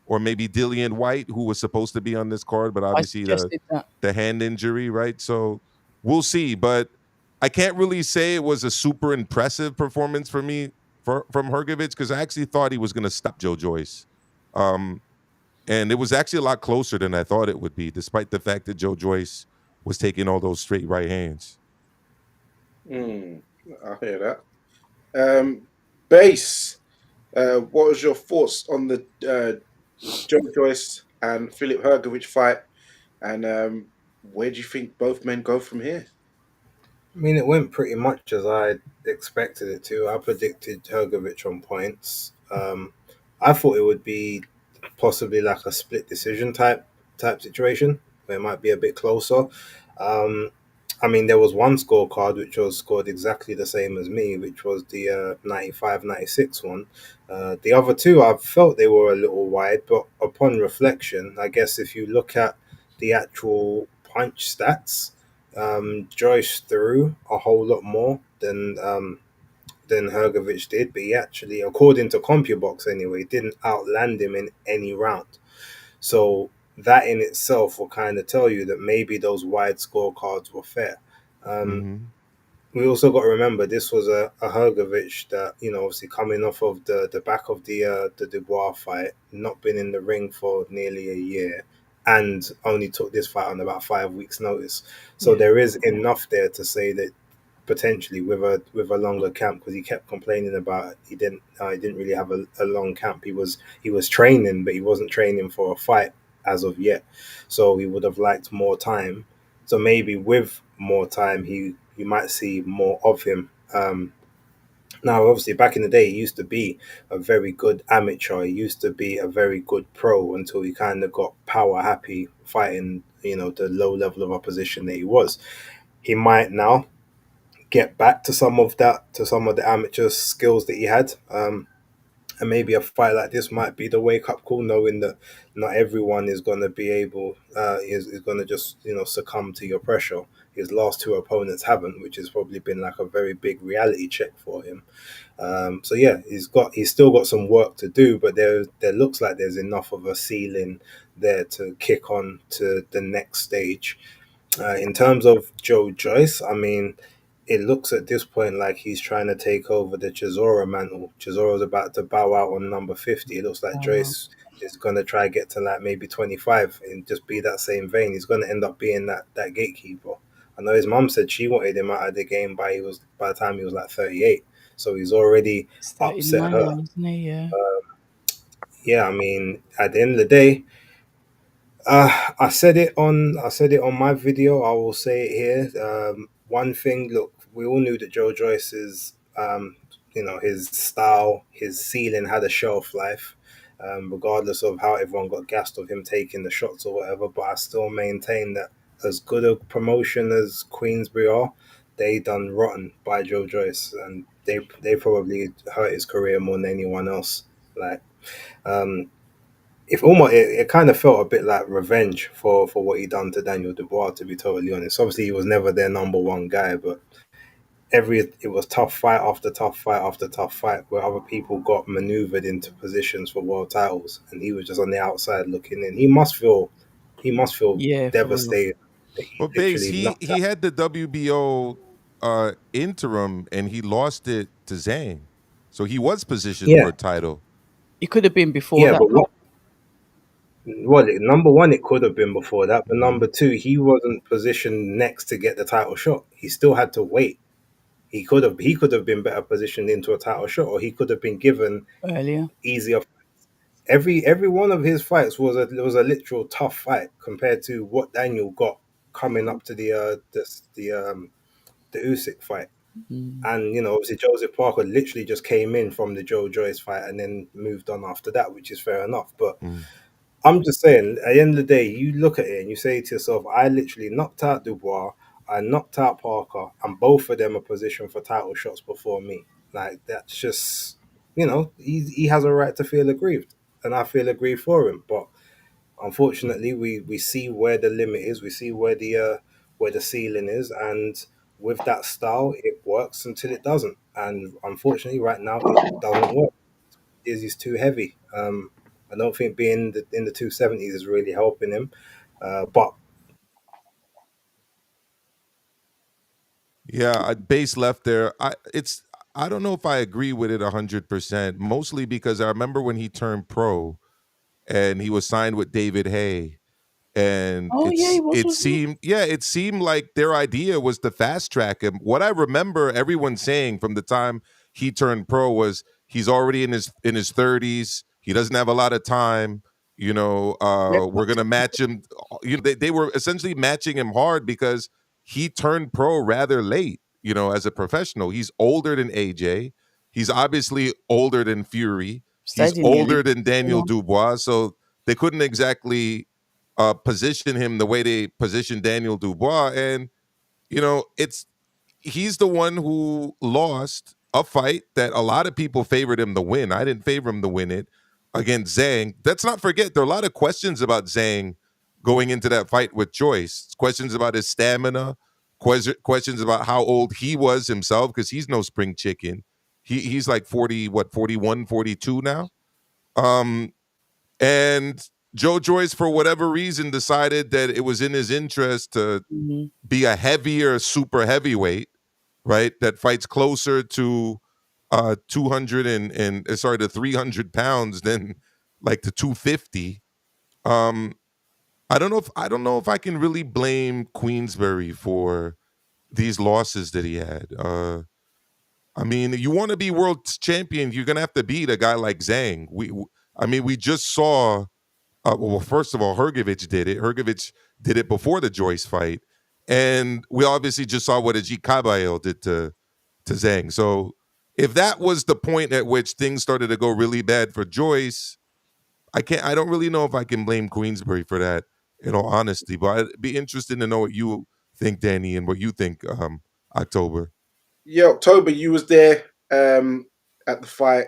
or maybe Dillian White, who was supposed to be on this card, but I obviously the suggested that. the hand injury, right? So we'll see. But I can't really say it was a super impressive performance for me from Hergovich, because I actually thought he was going to stop Joe Joyce. Um, and it was actually a lot closer than I thought it would be, despite the fact that Joe Joyce was taking all those straight right hands. Mm, I hear that. Base. What was your thoughts on the Joe Joyce and Philip Hergovich fight? And where do you think both men go from here? I mean, it went pretty much as I expected it to. I predicted Hergovich on points. I thought it would be possibly like a split decision type situation where it might be a bit closer. Um, I mean, there was one scorecard which was scored exactly the same as me, which was the 95-96 one. The other two, I felt they were a little wide, but upon reflection, I guess if you look at the actual punch stats, Joyce threw a whole lot more than Hergovich did, but he actually, according to CompuBox anyway, didn't outland him in any round. So that in itself will kind of tell you that maybe those wide scorecards were fair. Um, Hmm. we also got to remember this was a Hergovich that, obviously coming off of the back of the Dubois fight, not been in the ring for nearly a year, and only took this fight on about 5 weeks' notice. So Yeah. there is enough there to say that potentially with a longer camp, because he kept complaining about he didn't really have a long camp. He was training, but he wasn't training for a fight as of yet. So he would have liked more time. So maybe with more time, you might see more of him. Now, obviously, back in the day, he used to be a very good amateur. He used to be a very good pro until he kind of got power happy fighting, the low level of opposition that he was. He might now get back to some of that, to some of the amateur skills that he had. And maybe a fight like this might be the wake up call, knowing that not everyone is going to be able, is going to just, succumb to your pressure. His last two opponents haven't, which has probably been like a very big reality check for him. So yeah, he's still got some work to do, but there looks like there's enough of a ceiling there to kick on to the next stage. In terms of Joe Joyce, I mean, it looks at this point like he's trying to take over the Chisora mantle. Chisora's about to bow out on number 50. It looks like Wow. Joyce is going to try get to like maybe 25 and just be that same vein. He's going to end up being that gatekeeper. I know his mum said she wanted him out of the game by the time he was like 38. So he's already It's upset 39 her. now, isn't he? Yeah. Yeah, I mean, at the end of the day, I said it on my video. I will say it here. One thing, look, we all knew that Joe Joyce's his style, his ceiling had a shelf life, regardless of how everyone got gassed of him taking the shots or whatever. But I still maintain that as good a promotion as Queensbury are, they done rotten by Joe Joyce, and they probably hurt his career more than anyone else. Like. Um, if almost it kind of felt a bit like revenge for what he done to Daniel Dubois. To be totally honest, obviously he was never their number one guy, but it was tough fight after tough fight after tough fight where other people got maneuvered into positions for world titles, and he was just on the outside looking in. He must feel Yeah, for real. devastated that he But Base, literally he knocked he out. had the WBO interim, and he lost it to Zhang, so he was positioned for Yeah, a title. It could have been before yeah, that. but number one, it could have been before that, but Hmm. number two, he wasn't positioned next to get the title shot. He still had to wait. He could have been better positioned into a title shot, or he could have been given Earlier. easier. Every one of his fights was a literal tough fight compared to what Daniel got coming up to the Usyk fight. Mm. And obviously Joseph Parker literally just came in from the Joe Joyce fight and then moved on after that, which is fair enough. But I'm just saying, at the end of the day, you look at it and you say to yourself, I literally knocked out Dubois, I knocked out Parker, and both of them are positioned for title shots before me. Like, that's just, he has a right to feel aggrieved, and I feel aggrieved for him. But unfortunately, we see where the limit is, we see where the ceiling is, and with that style, it works until it doesn't. And unfortunately, right now, it doesn't work. He's too heavy. I don't think being in the 270s is really helping him. But Yeah, base left there. I don't know if I agree with it 100%. Mostly because I remember when he turned pro and he was signed with David Hay, and Oh yeah, he was, wasn't he? it seemed like their idea was to fast track him. What I remember everyone saying from the time he turned pro was he's already in his 30s, he doesn't have a lot of time, Red we're Bull. going to match him. They were essentially matching him hard because he turned pro rather late, as a professional. He's older than AJ, he's obviously older than Fury, he's Stayed in the older Olympics than so Daniel long. Dubois, so they couldn't exactly position him the way they positioned Daniel Dubois. And it's he's the one who lost a fight that a lot of people favored him to win. I didn't favor him to win it against Zhang. Let's not forget there are a lot of questions about Zhang going into that fight with Joyce. Questions about his stamina, questions about how old he was himself, because he's no spring chicken. He's like 40, what, 41, 42 now. Um, and Joe Joyce, for whatever reason, decided that it was in his interest to Mhm. be a heavier super heavyweight, right? That fights closer to 200 sorry, to 300 pounds than like the 250. Um, I don't know if I can really blame Queensberry for these losses that he had. I mean, you want to be world champion, you're gonna have to beat a guy like Zhang. I mean, we just saw. Well, first of all, Hergovich did it. Hergovich did it before the Joyce fight, and we obviously just saw what Ajit Kabayel did to Zhang. So, if that was the point at which things started to go really bad for Joyce, I can't. I don't really know if I can blame Queensbury for that. In all honesty, but I'd be interested to know what you think, Danny, and what you think, October. Yeah, October, you was there at the fight.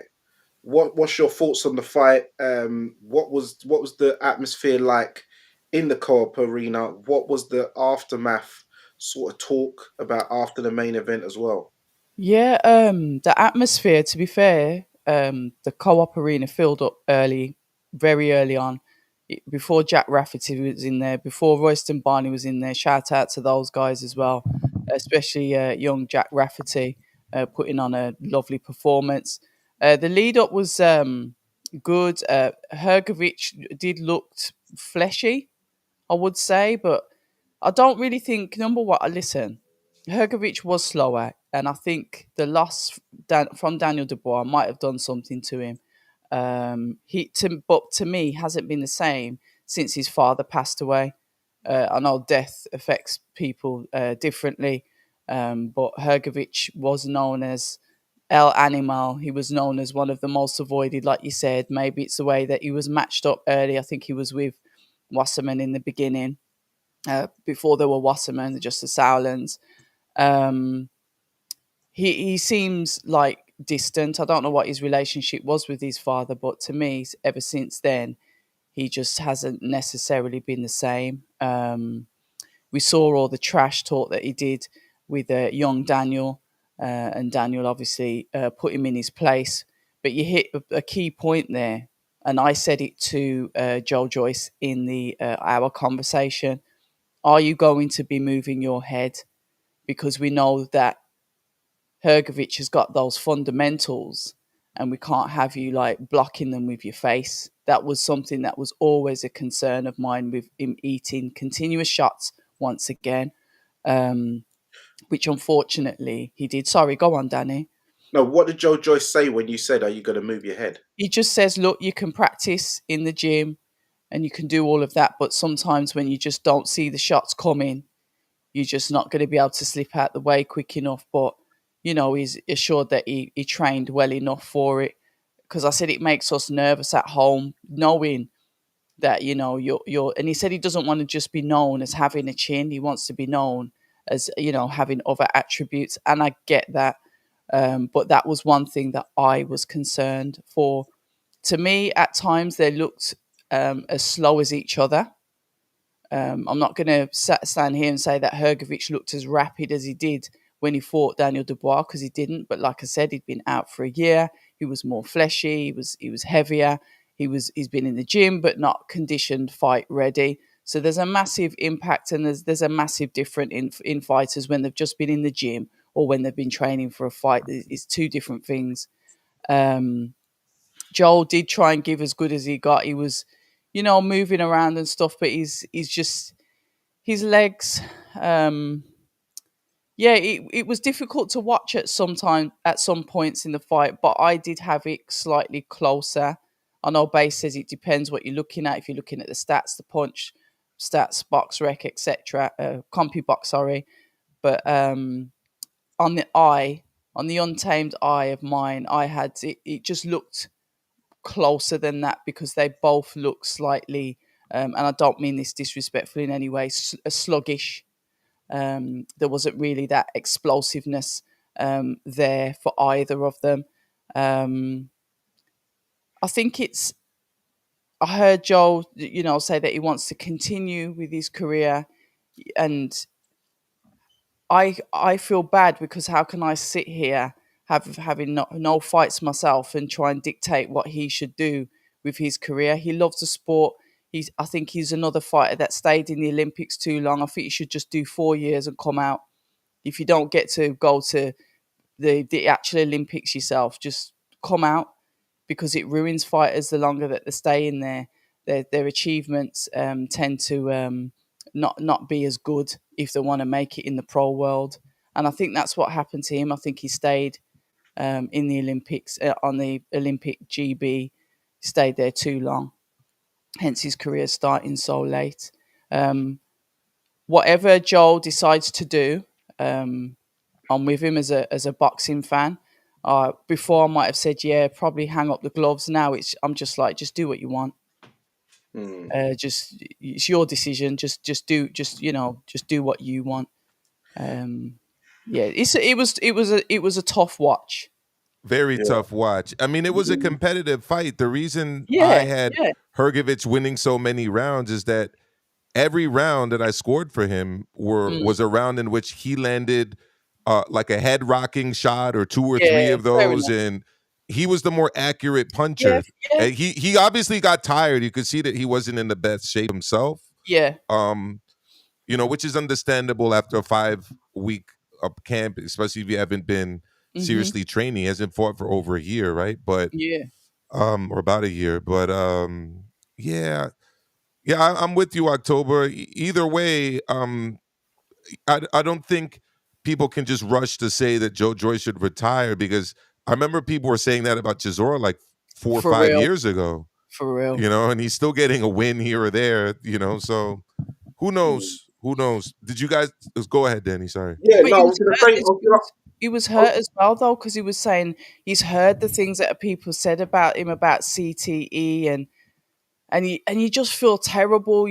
What's your thoughts on the fight? What was the atmosphere like in the co-op arena? What was the aftermath sort of talk about after the main event as well? Yeah, the atmosphere, to be fair, the co-op arena filled up early, very early on, before Jack Rafferty was in there, before Royston Barney was in there. Shout out to those guys as well, especially young Jack Rafferty, putting on a lovely performance. The lead up was good. Hergovich did look fleshy, I would say, but I don't really think, number one. Listen, Hergovich was slower, and I think the loss from Daniel Dubois might have done something to him. But to me, hasn't been the same since his father passed away. I know death affects people differently, but Hergovich was known as El Animal. He was known as one of the most avoided, like you said. Maybe it's the way that he was matched up early. I think he was with Wasserman in the beginning, before there were Wasserman, just the Sowlands. Um, he seems like distant. I don't know what his relationship was with his father, but to me, ever since then, he just hasn't necessarily been the same. We saw all the trash talk that he did with young Daniel, and Daniel obviously put him in his place. But you hit a key point there, and I said it to Joel Joyce in the our conversation. Are you going to be moving your head? Because we know that Hergovich has got those fundamentals, and we can't have you like blocking them with your face. That was something that was always a concern of mine with him eating continuous shots once again, um, which unfortunately he did. Sorry, go on, Danny. No, what did Joe Joyce say when you said, "Are you going to move your head"? He just says, look, you can practice in the gym and you can do all of that, but sometimes when you just don't see the shots coming, you're just not going to be able to slip out the way quick enough. But he's assured that he trained well enough for it. Because I said it makes us nervous at home, knowing that you're and he said he doesn't want to just be known as having a chin. He wants to be known as having other attributes, and I get that. But that was one thing that I was concerned for. To me, at times they looked as slow as each other. I'm not going to stand here and say that Hergovich looked as rapid as he did when he fought Daniel Dubois, because he didn't. But like I said, he'd been out for a year. He was more fleshy. He was heavier. He's been in the gym, but not conditioned, fight ready. So there's a massive impact, and there's a massive difference in fighters when they've just been in the gym or when they've been training for a fight. It's two different things. Um, Joel did try and give as good as he got. He was, moving around and stuff, but he's just his legs. Yeah, it was difficult to watch at some points in the fight, but I did have it slightly closer. I know Base says it depends what you're looking at. If you're looking at the stats, the punch stats, box rec, etc., compy box, sorry. But on the eye, on the untamed eye of mine, I had it. It just looked closer than that because they both look slightly, and I don't mean this disrespectfully in any way, sluggish. There wasn't really that explosiveness there for either of them. Um, I think it's. I heard Joel, say that he wants to continue with his career, and I feel bad because how can I sit here having no fights myself and try and dictate what he should do with his career? He loves the sport. I think he's another fighter that stayed in the Olympics too long. I think he should just do 4 years and come out. If you don't get to go to the actual Olympics yourself, just come out, because it ruins fighters the longer that they stay in there. Their achievements tend to not be as good if they want to make it in the pro world. And I think that's what happened to him. I think he stayed in the Olympics, on the Olympic GB, stayed there too long. Hence his career starting so late. Whatever Joel decides to do, I'm with him as a boxing fan. Before I might have said, yeah, probably hang up the gloves. Now I'm just like, just do what you want. Mm. Just it's your decision. Just do what you want. Um, yeah, it was a tough watch. Very Yeah. tough watch. I mean, it was a competitive fight. The reason I Yeah, had yeah, Hergovich winning so many rounds is that every round that I scored for him mm, was a round in which he landed like a head rocking shot or two or three yeah. of Fair those, enough. and he was the more accurate Yeah, puncher. yeah, And he obviously got tired. You could see that he wasn't in the best shape himself. yeah. Um, which is understandable after a 5 week of camp, especially if you haven't been Mhm. seriously training. He hasn't fought for over a year, right? But Yeah. or about a year. But yeah, yeah, I'm with you, October. Either way, I don't think people can just rush to say that Joe Joyce should retire, because I remember people were saying that about Chisora like four or For five real. years ago, For real. and he's still getting a win here or there, so who Mm. knows? Who knows? Did you guys go ahead, Danny? Sorry. Yeah, But no, I was going to say, I was he was gonna, hurt as well, though, because he was saying he's heard the things that people said about him about CTE, and you just feel terrible,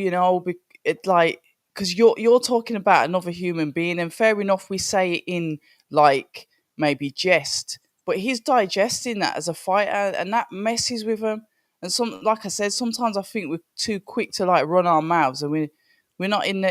it like, because you're talking about another human being, and fair enough, we say it in like maybe jest, but he's digesting that as a fighter, and that messes with him. And like I said, sometimes I think we're too quick to like run our mouths, and we're not in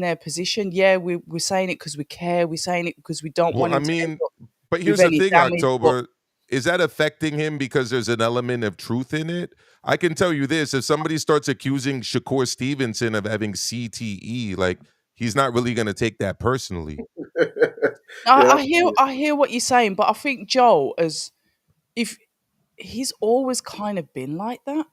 their position. Yeah, we're saying it because we care. We're saying it because we don't Well, want I him to end mean, up but with here's the any thing, damage. But October. Is that affecting him because there's an element of truth in it? I can tell you this: if somebody starts accusing Shakur Stevenson of having CTE, like, he's not really going to take that personally. yeah, I that's hear true. I hear what you're saying, but I think Joel, as if he's always kind of been like that.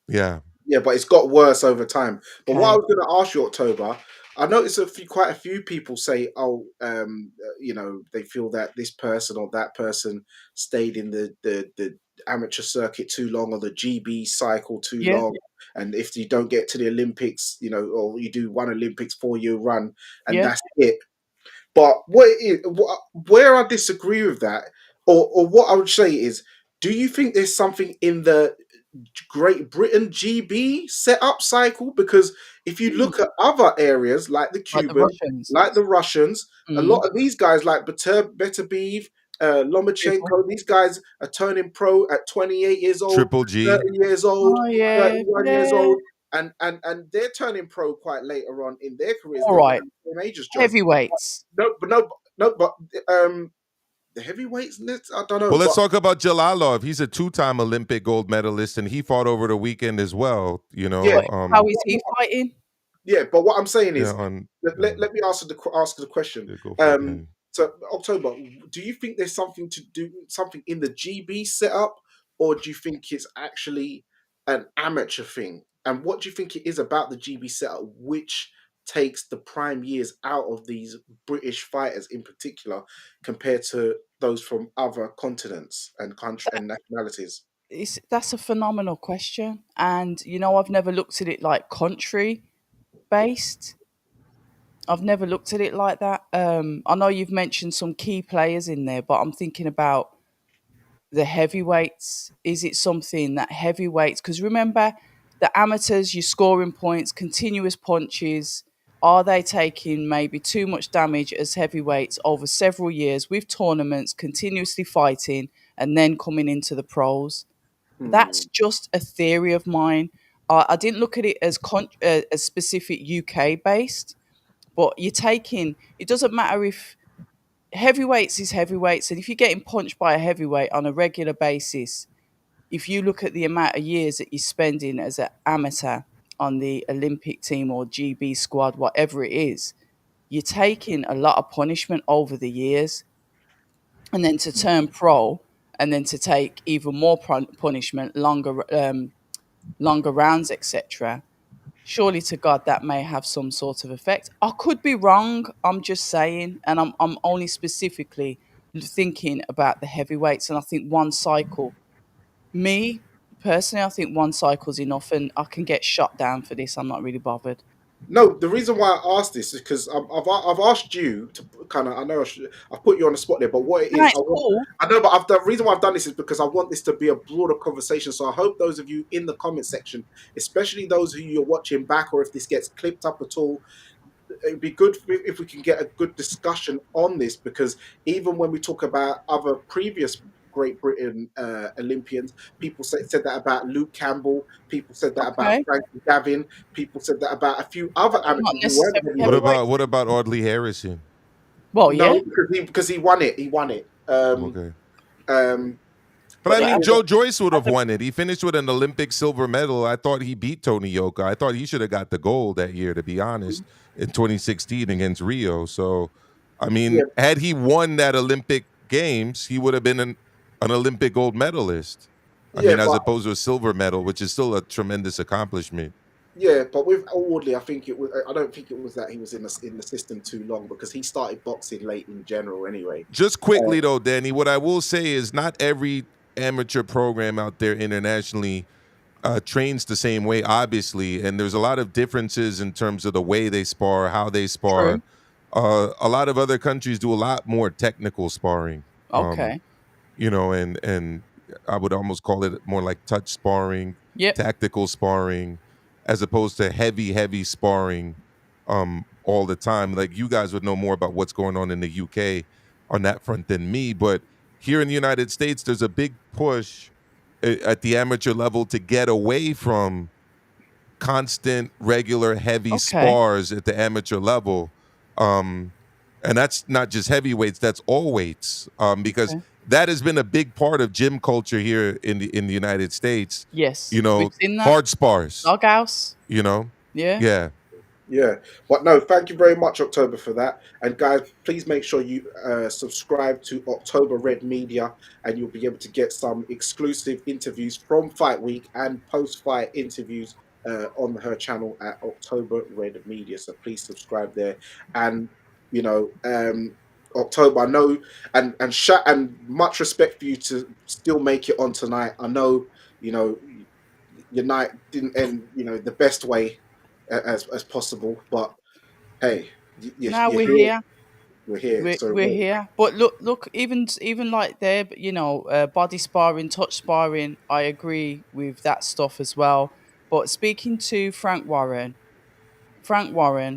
Yeah. Yeah, but it's got worse over time. But what I Okay. was going to ask you, October, I noticed quite a few people say, "Oh, they feel that this person or that person stayed in the amateur circuit too long, or the GB cycle too Yeah. long, and if you don't get to the Olympics, or you do one Olympics 4-year run, and Yeah. that's it." But where I disagree with that, or what I would say is, do you think there's something in the Great Britain GB setup cycle? Because if you Hmm. look at other areas like the Like the Cubans, Russians. like the Russians, a Mm. lot of these guys like Beterbiev, People. Lomachenko, these guys are turning pro at 28 years old, Triple G. 30 years old, Oh yeah, 31 years yeah. old, and they're turning pro quite later on in their careers. All They're right. around the same age as John. Heavyweights. No, but no, no, but the heavyweights, I don't know, Well, let's but talk about Jalalov. He's a two-time Olympic gold medalist, and he fought over the weekend as well. yeah, How is he fighting? yeah. But what I'm saying Yeah, is, on let me ask the question. yeah, go for it, Um, Danny. so October, do you think there's something to do something in the GB setup, or do you think it's actually an amateur thing? And what do you think it is about the GB setup which takes the prime years out of these British fighters in particular compared to those from other continents and country and nationalities? That's a phenomenal question, and I've never looked at it like country based. I've never looked at it like that. I know you've mentioned some key players in there, but I'm thinking about the heavyweights. Is it something that heavyweights? Because remember, the amateurs, you're scoring points, continuous punches. Are they taking maybe too much damage as heavyweights over several years with tournaments, continuously fighting, and then coming into the pros? That's Hmm. just a theory of mine. I didn't look at it as specific UK based, but you're taking. It doesn't matter if heavyweights is heavyweights, and if you're getting punched by a heavyweight on a regular basis, if you look at the amount of years that you're spending as an amateur on the Olympic team or GB squad, whatever it is, you're taking a lot of punishment over the years, and then to turn pro, and then to take even more punishment, longer rounds, etc. Surely to God, that may have some sort of effect. I could be wrong. I'm just saying, and I'm only specifically thinking about the heavyweights, and I think one cycle. Me personally, I think one cycle's enough, and I can get shot down for this. I'm not really bothered. No, the reason why I asked this is because I've asked you to kind of. I know I've put you on the spot there, but what it No, is, it's cool. I know, but the reason why I've done this is because I want this to be a broader conversation. So I hope those of you in the comment section, especially those who you're watching back, or if this gets clipped up at all, it'd be good if we can get a good discussion on this, because even when we talk about other previous Great Britain Olympians, people said that about Luke Campbell, people said that about Okay, Frankie Gavin, people said that about a few other not amateurs who weren't necessarily What heavyweights. about heavyweights. what about Audley Harrison? Well, yeah. No, because he won it. He won it. Okay. Um, But but I the mean, As thing, Joe Joyce would as have a, won it. He finished with an Olympic silver medal. I thought he beat Tony Yoka. I thought he should have got the gold that year, to be honest, in 2016 against Rio. So, I mean, yeah, had he won that Olympic Games, he would have been an Olympic gold medalist. I yeah, mean, as but opposed to a silver medal, which is still a tremendous accomplishment. yeah, but with Audley, I think it was. I don't think it was that he was in the system too long, because he started boxing late in general anyway. Just Uh, quickly, though, Danny, what I will say is not every amateur program out there internationally trains the same way, obviously, and there's a lot of differences in terms of the way they spar, how they true. spar. A lot of other countries do a lot more technical sparring, Okay. and I would almost call it more like touch sparring, Yep. tactical sparring, as opposed to heavy sparring all the time. Like you guys would know more about what's going on in the UK on that front than me, but here in the United States, there's a big push at the amateur level to get away from constant, regular, heavy Okay. spars at the amateur level. Um, and that's not just heavyweights; that's all weights, because Okay. that has been a big part of gym culture here in the United States. Yes, You we've know, seen that. hard spars. Doghouse. You know, Yeah. yeah. Yeah, but no, thank you very much, October, for that. And guys, please make sure you subscribe to October Red Media, and you'll be able to get some exclusive interviews from Fight Week and post-fight interviews on her channel at October Red Media. So please subscribe there. And you know, October, I know, and much respect for you to still make it on tonight. I know, you know, your night didn't end, the best way as possible. But hey, Now you're we're here. here. we're here. So We're here, but look, even like there, body sparring, touch sparring. I agree with that stuff as well. But speaking to Frank Warren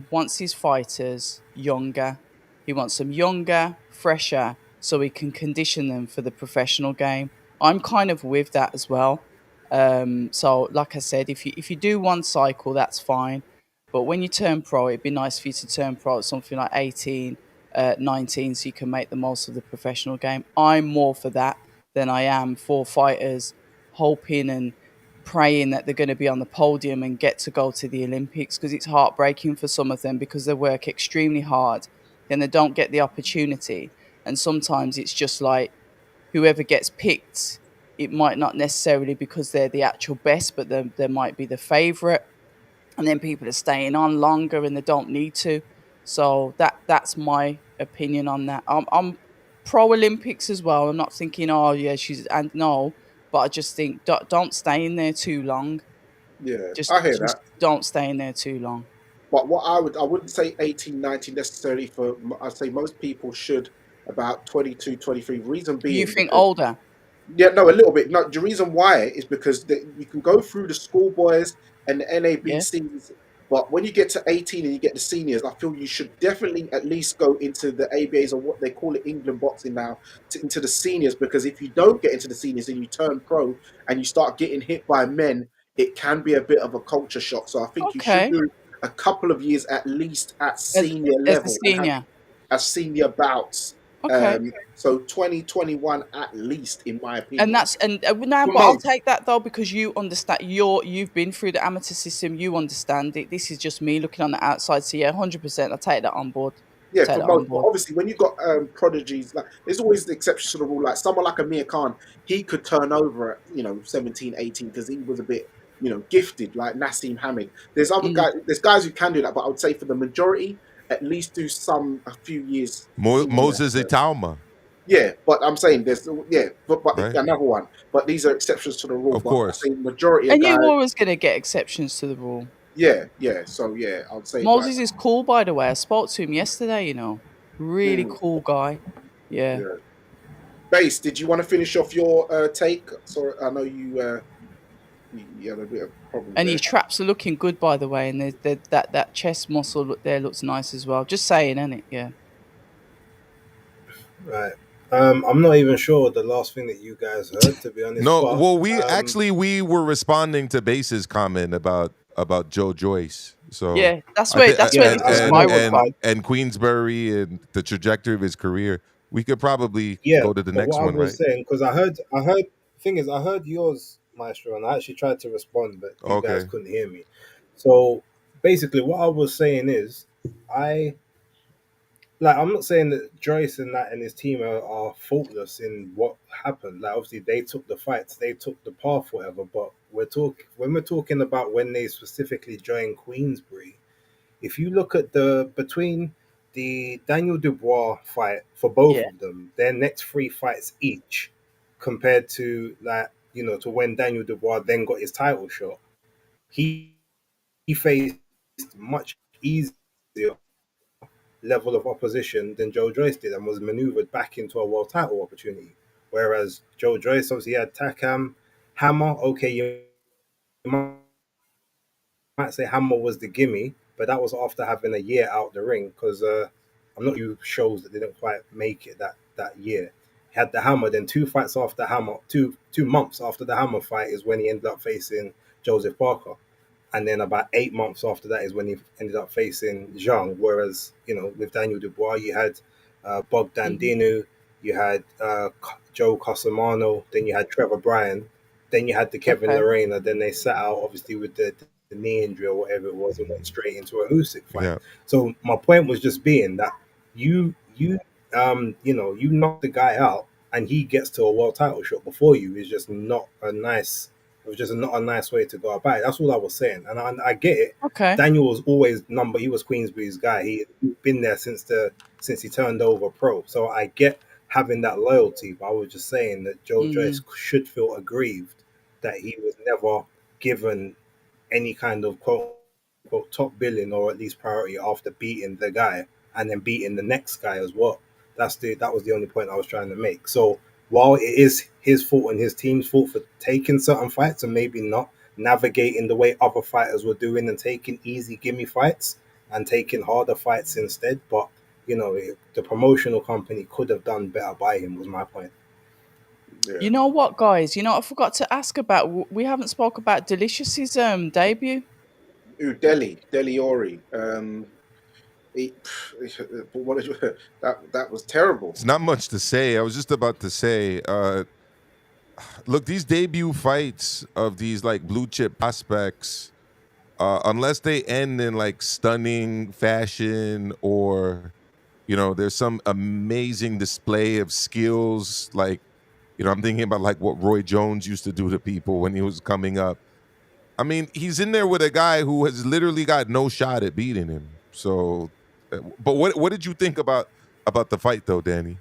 wants his fighters younger. He wants them younger, fresher, so he can condition them for the professional game. I'm kind of with that as well. So, like I said, if you do one cycle, that's fine. But when you turn pro, it'd be nice for you to turn pro at something like 18, 19, so you can make the most of the professional game. I'm more for that than I am for fighters hoping and praying that they're going to be on the podium and get to go to the Olympics, because it's heartbreaking for some of them because they work extremely hard, then they don't get the opportunity. And sometimes it's just like whoever gets picked, it might not necessarily because they're the actual best, but they might be the favorite. And then people are staying on longer and they don't need to. So that's my opinion on that. I'm pro Olympics as well. I'm not thinking, oh yeah, she's and no, but I just think don't stay in there too long. yeah, Just I hear just that. don't stay in there too long. But I wouldn't say 18, 19 necessarily for, I'd say most people should about 22, 23. Reason You being think because older? yeah, no, a little bit. No, the reason why is because you can go through the schoolboys and the Yeah. NABCs, but when you get to 18 and you get the seniors, I feel you should definitely at least go into the ABAs, or what they call it, England boxing now, into the seniors. Because if you don't get into the seniors and you turn pro and you start getting hit by men, it can be a bit of a culture shock. So I think you should Okay. do a couple of years at least at As senior as a level and have senior. a senior bouts. Okay. So 2021 at least, in my And opinion. that's and no, For but I'll most. take that though because you understand. You've been through the amateur system. You understand it. This is just me looking on the outside. So yeah, 100%. I take that on board. Yeah, Take for that on most. But board. obviously, when you've got prodigies, like there's always the exception to the rule. Like someone like Amir Khan, he could turn over at 17, 18 because he was a bit gifted, like Nassim Hamid. There's other Mm. guys. There's guys who can do that, but I would say for the majority, at least do a few years senior. Moses Italma, Yeah, but I'm saying there's but right? another one. But these are exceptions to the rule. Of But I course. say majority of And guys. you always gonna get exceptions to the rule. Yeah, yeah. So yeah, I'd say like Moses is cool, by the way. I spoke to him yesterday. Really mm, cool guy. Yeah. yeah. Base, did you want to finish off your take? Sorry, I know you had a bit of problems And your there. traps are looking good, by the way. And that chest muscle look there looks nice as well. Just saying, isn't it? Yeah. Right. I'm not even sure the last thing that you guys heard, to be honest. No, But well, we were responding to Base's comment about Joe Joyce. So Yeah. That's I where think, that's where yeah, this has I know, spiraled but from. and Queensbury and the trajectory of his career. We could probably yeah, go to the but next what I one, right? was saying, because thing is, I heard yours, Maestro, and I actually tried to respond, but you guys Okay. couldn't hear me. So basically, what I was saying is, I I'm not saying that Joyce and that and his team are faultless in what happened. Like obviously they took the fights, they took the path, whatever. But we're talking about when they specifically joined Queensbury. If you look at the between the Daniel Dubois fight for both Yeah. of them, their next three fights each, compared to to when Daniel Dubois then got his title shot, he faced much easier level of opposition than Joe Joyce did and was maneuvered back into a world title opportunity. Whereas Joe Joyce obviously had Takam, Hammer. Okay, you might say Hammer was the gimme, but that was after having a year out the ring because I'm not you shows that didn't quite make it that year. He had the Hammer, then two fights after Hammer, 2 months after the Hammer fight is when he ended up facing Joseph Parker. And then about 8 months after that is when he ended up facing Zhang. Whereas, with Daniel Dubois, you had Bogdan Hmm. Dinu, you had Joe Cosimano, then you had Trevor Bryan, then you had the Kevin Okay. Lorena. Then they sat out, obviously, with the knee injury or whatever it was and went straight into a Usyk fight. Yeah. So my point was just being that you knock the guy out and he gets to a world title shot before you is just not a nice it was just not a nice way to go about it. That's all I was saying, and I get it. Okay. Daniel was always number. He was Queensbury's guy. He'd been there since he turned over pro. So I get having that loyalty. But I was just saying that Joe Joyce Mm. should feel aggrieved that he was never given any kind of quote unquote top billing or at least priority after beating the guy. and then beating the next guy as well. That was the only point I was trying to make. So while it is his fault and his team's fault for taking certain fights and maybe not navigating the way other fighters were doing and taking easy gimme fights and taking harder fights instead, but the promotional company could have done better by him. Was my point. Yeah. You know what, guys? You know what I forgot to ask about. We haven't spoke about Delicious's debut. Ooh, Delhi Ori. He, what did you, that was terrible. It's not much to say. I was just about to say, look, these debut fights of these like blue chip prospects, unless they end in like stunning fashion or there's some amazing display of skills, like I'm thinking about like what Roy Jones used to do to people when he was coming up. I mean, he's in there with a guy who has literally got no shot at beating him. So, but what did you think about the fight though, Danny?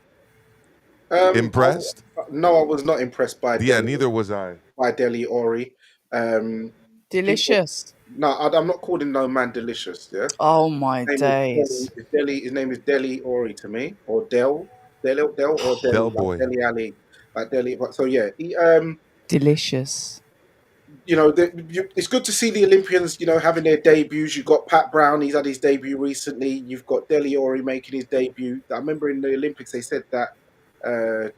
I, Impressed? no, I was not impressed Yeah, neither was I. By Delhi Ori. Um, people, Delicious. no, I'm not calling no man delicious. Yeah, Oh my name is Delhi. days. Is Delhi. His name is Delhi Ori to me, or Del, or Delhi, Del like Boy. Delhi Ali, like Delhi. So yeah, Delicious. it's good to see the Olympians, having their debuts. You've got Pat Brown, he's had his debut recently. You've got Delhi Ori making his debut. I remember in the Olympics they said that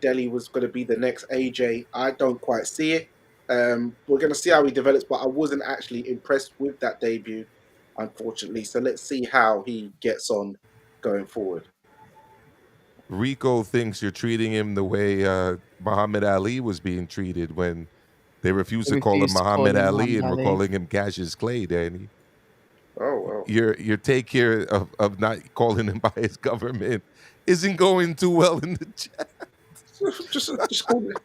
Delhi was going to be the next AJ. I don't quite see it. We're going to see how he develops, but I wasn't actually impressed with that debut, unfortunately. So let's see how he gets on going forward. Rico thinks you're treating him the way Muhammad Ali was being treated when they refused I to call him refuse to call Muhammad him Ali Muhammad and were Ali. calling him Cassius Clay, Danny. Oh, well. Your take here of not calling him by his government isn't going too well in the chat. Just call it.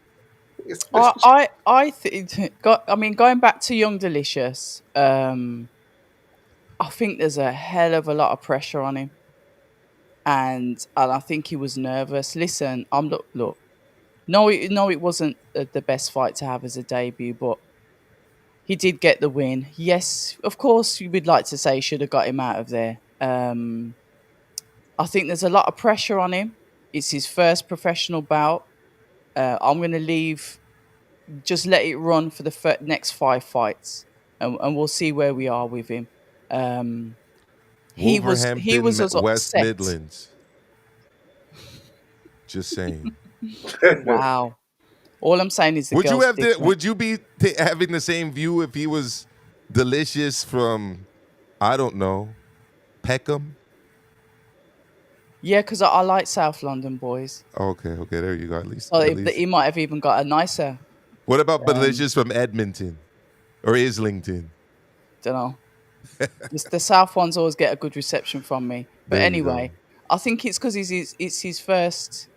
I Just, I I think. I mean, going back to Young Delicious, I think there's a hell of a lot of pressure on him, and I think he was nervous. Listen, look. No, it wasn't the best fight to have as a debut, but he did get the win. Yes, of course, you would like to say should have got him out of there. I think there's a lot of pressure on him. It's his first professional bout. I'm going to leave, just let it run for the next 5 fights, and we'll see where we are with him. Um, he was as West upset. Midlands. Just saying. Wow. All I'm saying is the girl's different. Would you be having the same view if he was delicious from, I don't know, Peckham? Yeah, because I like South London boys. Okay, there you go. So At least. he might have even got a nicer. What about Um, delicious from Edmonton or Islington? don't know. The South ones always get a good reception from me. But There you go. anyway, I think it's because it's his first.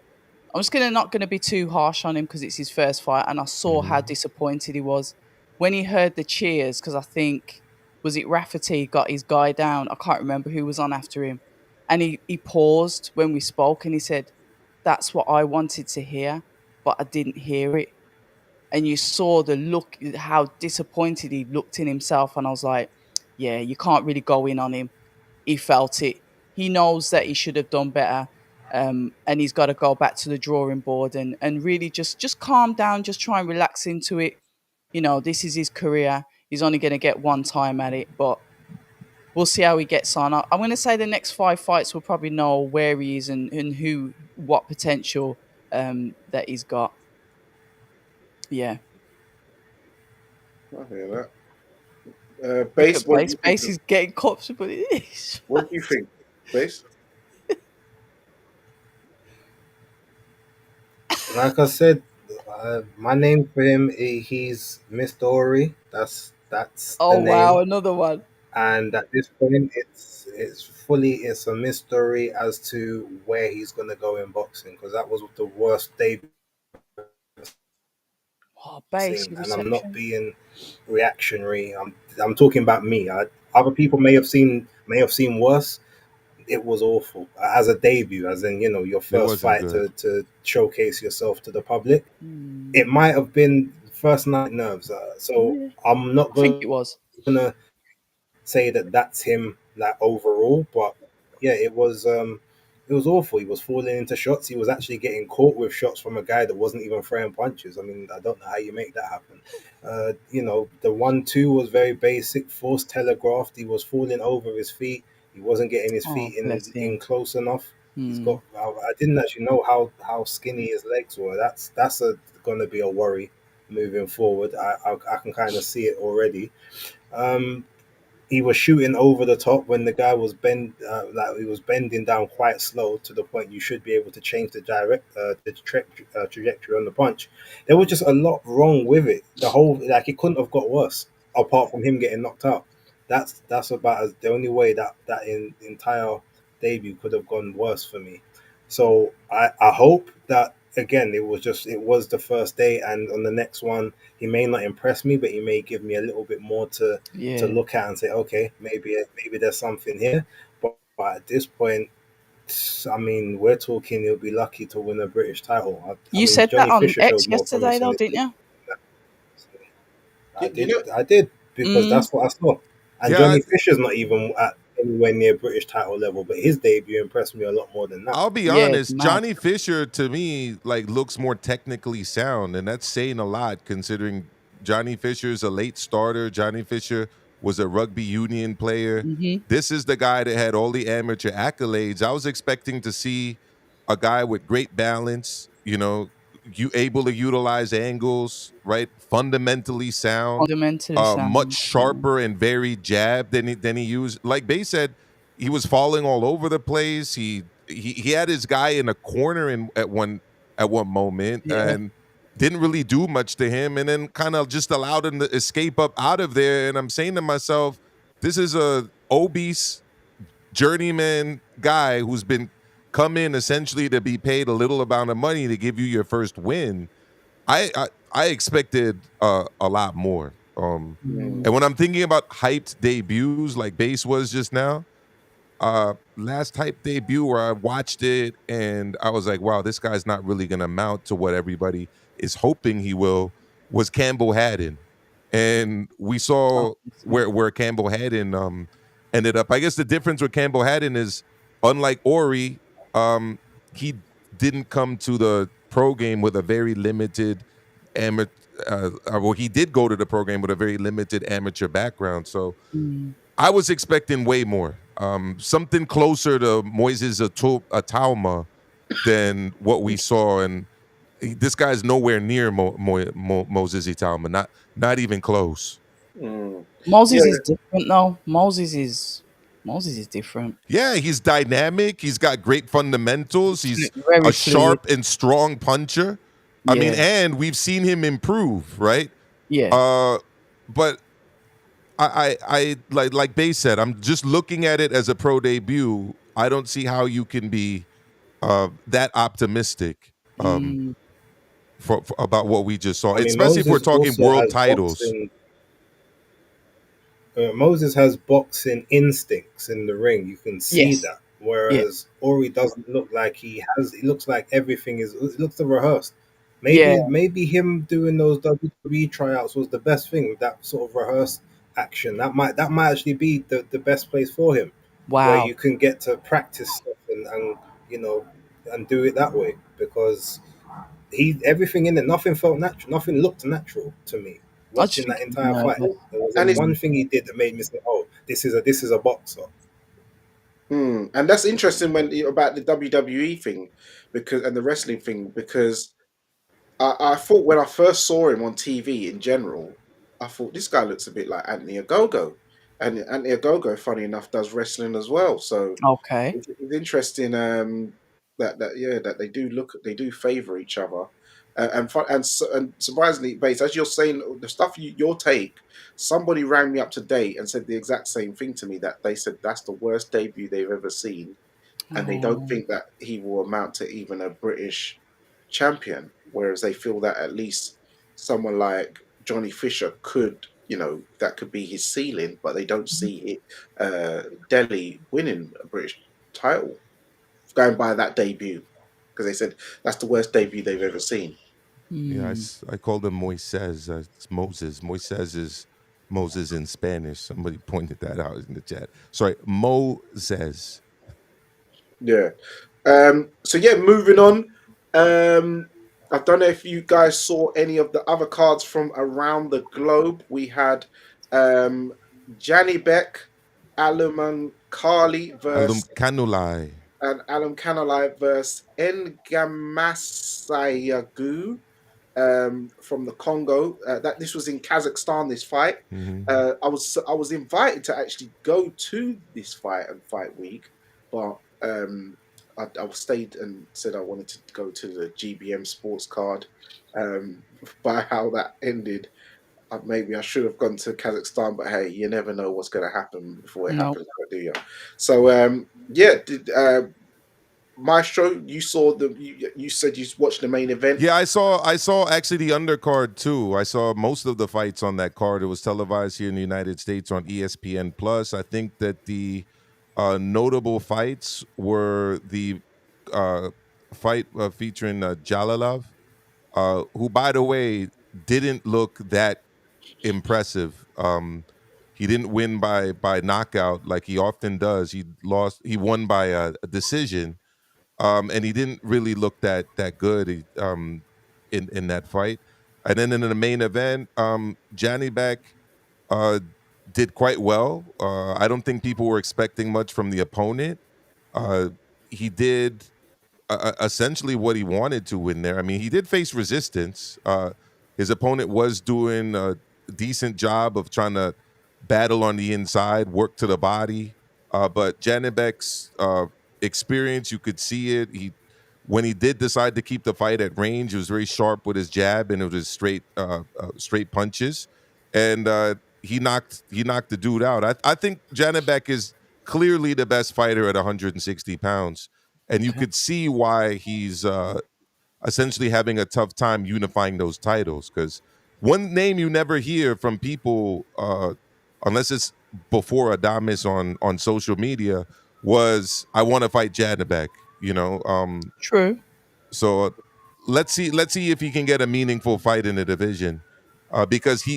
I'm just not gonna be too harsh on him because it's his first fight, and I saw how Mhm. disappointed he was when he heard the cheers. Because I think, was it Rafferty got his guy down? I can't remember who was on after him, and he paused when we spoke, and he said, "That's what I wanted to hear, but I didn't hear it." And you saw the look, how disappointed he looked in himself, and I was like, "Yeah, you can't really go in on him." He felt it. He knows that he should have done better, and he's got to go back to the drawing board and really just calm down, just try and relax into it. This is his career. He's only going to get one time at it, but we'll see how he gets on. I'm going to say the next 5 fights we'll probably know where he is and what potential that he's got. Yeah. I hear that. Look Base, at what do Base. you think? Base is getting comfortable. It is. What do you think, Base? Like I said, my name for him, he's Mr. Ori. That's the Oh wow, name. another one. And at this point, it's a mystery as to where he's gonna go in boxing because that was the worst debut Oh, Base, seen, your and I'm not reception. being reactionary. I'm talking about me. Other people may have seen worse. It was awful as a debut, as in your It first wasn't fight good. to showcase yourself to the public. Hmm. It might have been first night nerves. So Yeah, I'm not I think gonna it was. say that that's him, like overall, but yeah, it was awful. He was falling into shots. He was actually getting caught with shots from a guy that wasn't even throwing punches. I mean, I don't know how you make that happen. You know, the 1-2 was very basic, forced telegraphed. He was falling over his feet. He wasn't getting his Oh, feet bless in him. close enough. He's Hmm. got. I didn't actually know how skinny his legs were. That's going to be a worry moving forward. I can kind of see it already. Um, he was shooting over the top when the guy was like he was bending down quite slow to the point you should be able to change the trajectory on the punch. There was just a lot wrong with it. The whole like it couldn't have got worse apart from him getting knocked out. That's about as the only way that entire debut could have gone worse for me. So I hope that again it was the first day, and on the next one he may not impress me, but he may give me a little bit more to Yeah. look at and say, okay, maybe there's something here. But at this point, I mean, we're talking he'll be lucky to win a British title. I You mean, said that Johnny on Fisher X showed more yesterday, promise in though, his didn't you? debut. You know, I did because Mm. that's what I saw. And Yeah, Johnny Fisher's not even at anywhere near British title level, but his debut impressed me a lot more than that. I'll be Yeah, it's honest. mad. Johnny Fisher to me like looks more technically sound, and that's saying a lot considering Johnny Fisher's a late starter. Johnny Fisher was a rugby union player. Hmm. This is the guy that had all the amateur accolades. I was expecting to see a guy with great balance, you able to utilize angles, right? Fundamentally sound, Fundamentally much sound. Yeah. sharper and varied jab than he used. Like Bay said, he was falling all over the place. He had his guy in a corner at one moment Yeah. and didn't really do much to him, and then kind of just allowed him to escape up out of there. And I'm saying to myself, this is a obese journeyman guy who's been come in essentially to be paid a little amount of money to give you your first win. I expected a lot more. mm, And when I'm thinking about hyped debuts like Base was just now, last hype debut where I watched it and I was like, wow, this guy's not really gonna mount to what everybody is hoping he will, was Campbell Haddon. And we Oh, saw bless him. where Campbell Haddon ended up. I guess the difference with Campbell Haddon is unlike Ori, he didn't come to the pro game with a very limited amateur well, he did go to the program with a very limited amateur background. So Mm. I was expecting way more. Something closer to Moises Atauma than what we saw, and this guy's nowhere near Moses Atauma. Not even close. mm. Yeah, Moses is different, though. Moses is different. Yeah, he's dynamic. He's got great fundamentals. He's Very a fluid. sharp and strong puncher. I mean, Yeah. and we've seen him improve, right? Yeah. Uh, but I like Bay said, I'm just looking at it as a pro debut. I don't see how you can be that optimistic Mm. for about what we just saw, I mean, especially if we're Moses talking also world has titles. boxing. Moses has boxing instincts in the ring. You can see Yes. that. Yeah. Whereas Ori doesn't look like he has. It looks like everything is. It looks rehearsed. Yeah. Maybe him doing those WWE tryouts was the best thing. That sort of rehearsed action. That might actually be the best place for him, where Wow. you can get to practice stuff and you know and do it that way because he everything in it, nothing felt natural, nothing looked natural to me. I just Watching think that he's entire fight, nervous. there wasn't and it's one thing he did that made me say, "Oh, this is a boxer." and that's interesting when about the WWE thing, because and the wrestling thing, because I thought when I first saw him on TV in general, I thought this guy looks a bit like Anthony Ogogo, and Anthony Ogogo, funny enough, does wrestling as well. So Okay. it's interesting that yeah, that they do favor each other, and surprisingly, base as you're saying the stuff your take. Somebody rang me up today and said the exact same thing to me, that they said that's the worst debut they've ever seen, and they don't Oh. think that he will amount to even a British champion. Whereas they feel that at least someone like Johnny Fisher could, that could be his ceiling, but they don't see it. Delhi winning a British title, going by that debut, because they said that's the worst debut they've ever seen. Yeah, Mm. I called him Moises. It's Moses. Moises is Moses in Spanish. Somebody pointed that out in the chat. Sorry, Moses. Yeah. So yeah, moving on. I don't know if you guys saw any of the other cards from around the globe. We had um Janny Beck, Aluman Kali Alum versus Kanulai. and Alam Kanalai versus Ngamasayagu from the Congo. That this was in Kazakhstan. This fight. Hmm. I was invited to actually go to this fight and fight week, but I stayed and said I wanted to go to the GBM Sports Card. By how that ended, maybe I should have gone to Kazakhstan, but hey, you never know what's going to happen before it No. happens, do you? So yeah, Maestro, you saw you said you watched the main event. Yeah, I saw actually the undercard too. I saw most of the fights on that card. It was televised here in the United States on ESPN Plus. I think that the notable fights were the uh, fight featuring Jalalov, who, by the way, didn't look that impressive. He didn't win by knockout like he often does. He lost. He won by a decision, and he didn't really look that good in that fight. And then in the main event, Johnny Beck uh, did quite well. I don't think people were expecting much from the opponent. Uh, he did essentially what he wanted to win there. I mean, he did face resistance. His opponent was doing a decent job of trying to battle on the inside, work to the body. But Janibek's experience, you could see it. He When he did decide to keep the fight at range, he was very sharp with his jab and it was straight punches, and he knocked the dude out. I think Janibek is clearly the best fighter at 160 pounds, and you could see why he's essentially having a tough time unifying those titles. Because one name you never hear from people, unless it's before Adamis on social media, was I want to fight Janabek. You know, True. so let's see if he can get a meaningful fight in the division, because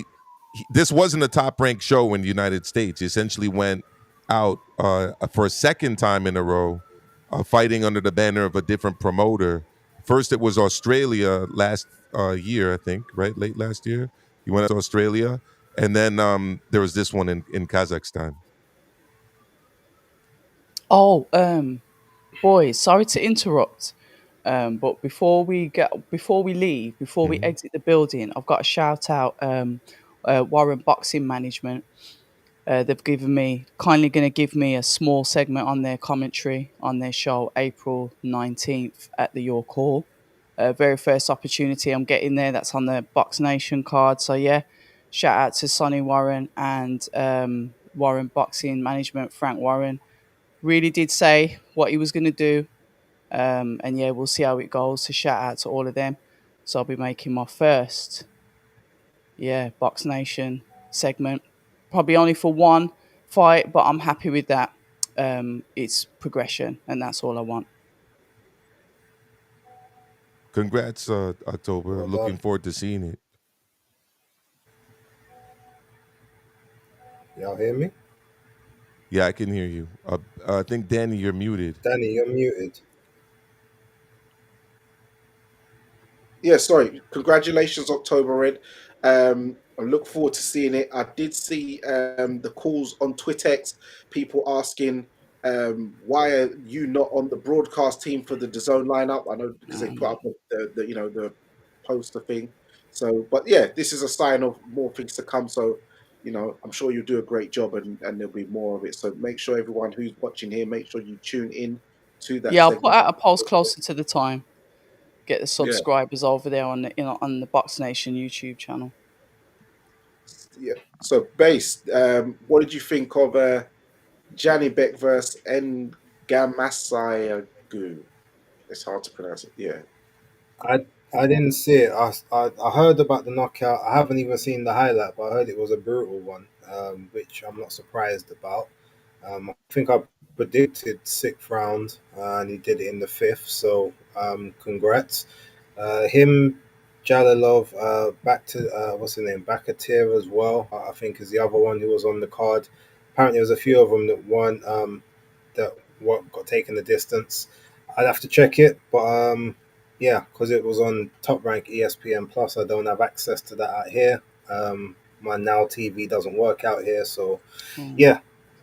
this wasn't a top ranked show in the United States. He essentially went out for a second time in a row, fighting under the banner of a different promoter. First, it was Australia last year, I think, right, late last year. He went out to Australia, and then there was this one in Kazakhstan. Oh, boys, sorry to interrupt. But before we leave, before we Mhm. exit the building, I've got to shout out Warren Boxing Management. They've kindly going to give me a small segment on their commentary on their show April 19th at the York Hall. Very first opportunity I'm getting there. That's on the Box Nation card. So yeah, shout out to Sonny Warren and Warren Boxing Management, Frank Warren. Really did say what he was going to do. And yeah, we'll see how it goes. So shout out to all of them. So I'll be making my first, yeah, Box Nation segment. Probably only for one fight, but I'm happy with that. It's progression, and that's all I want. Congrats, October. Well Looking done. forward to seeing it. Y'all hear me? Yeah, I can hear you. I think Danny, you're muted. Danny, you're muted. Yeah, sorry. Congratulations, October Red. I look forward to seeing it. I did see the calls on Twittex, people asking why are you not on the broadcast team for the DAZN lineup? I know because they put Um, up the poster thing. So, but yeah, this is a sign of more things to come. So, I'm sure you'll do a great job, and there'll be more of it. So make sure everyone who's watching here, make sure you tune in to that yeah, I'll put segment. out a post closer to the time. Get the Yeah, subscribers over there on on the Box Nation YouTube channel. yeah. So, base. What did you think of Janny Beck versus Ngamasayagu? It's hard to pronounce it. Yeah, I didn't see it. I heard about the knockout. I haven't even seen the highlight, but I heard it was a brutal one, which I'm not surprised about. I think I predicted sixth round, and he did it in the fifth. So congrats, him, Jalalov, back to what's his name, Bakatir as well. I think is the other one who was on the card. Apparently, there was a few of them that won. That what got taken the distance. I'd have to check it, but yeah, because it was on Top Rank ESPN Plus. I don't have access to that out here. My Now TV doesn't work out here, so Mm. yeah.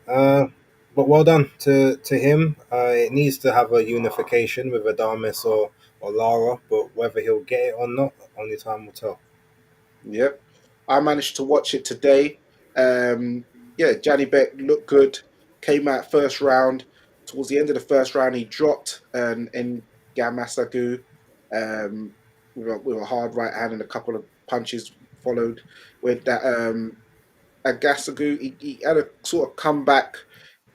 Uh, but well done to him. It needs to have a unification with Adames or Lara, but whether he'll get it or not, only time will tell. Yep. I managed to watch it today. Yeah, Janny Beck looked good. Came out first round. Towards the end of the first round, he dropped an Gamasagu with a hard right hand and a couple of punches followed. With that Agasagu, he had a sort of comeback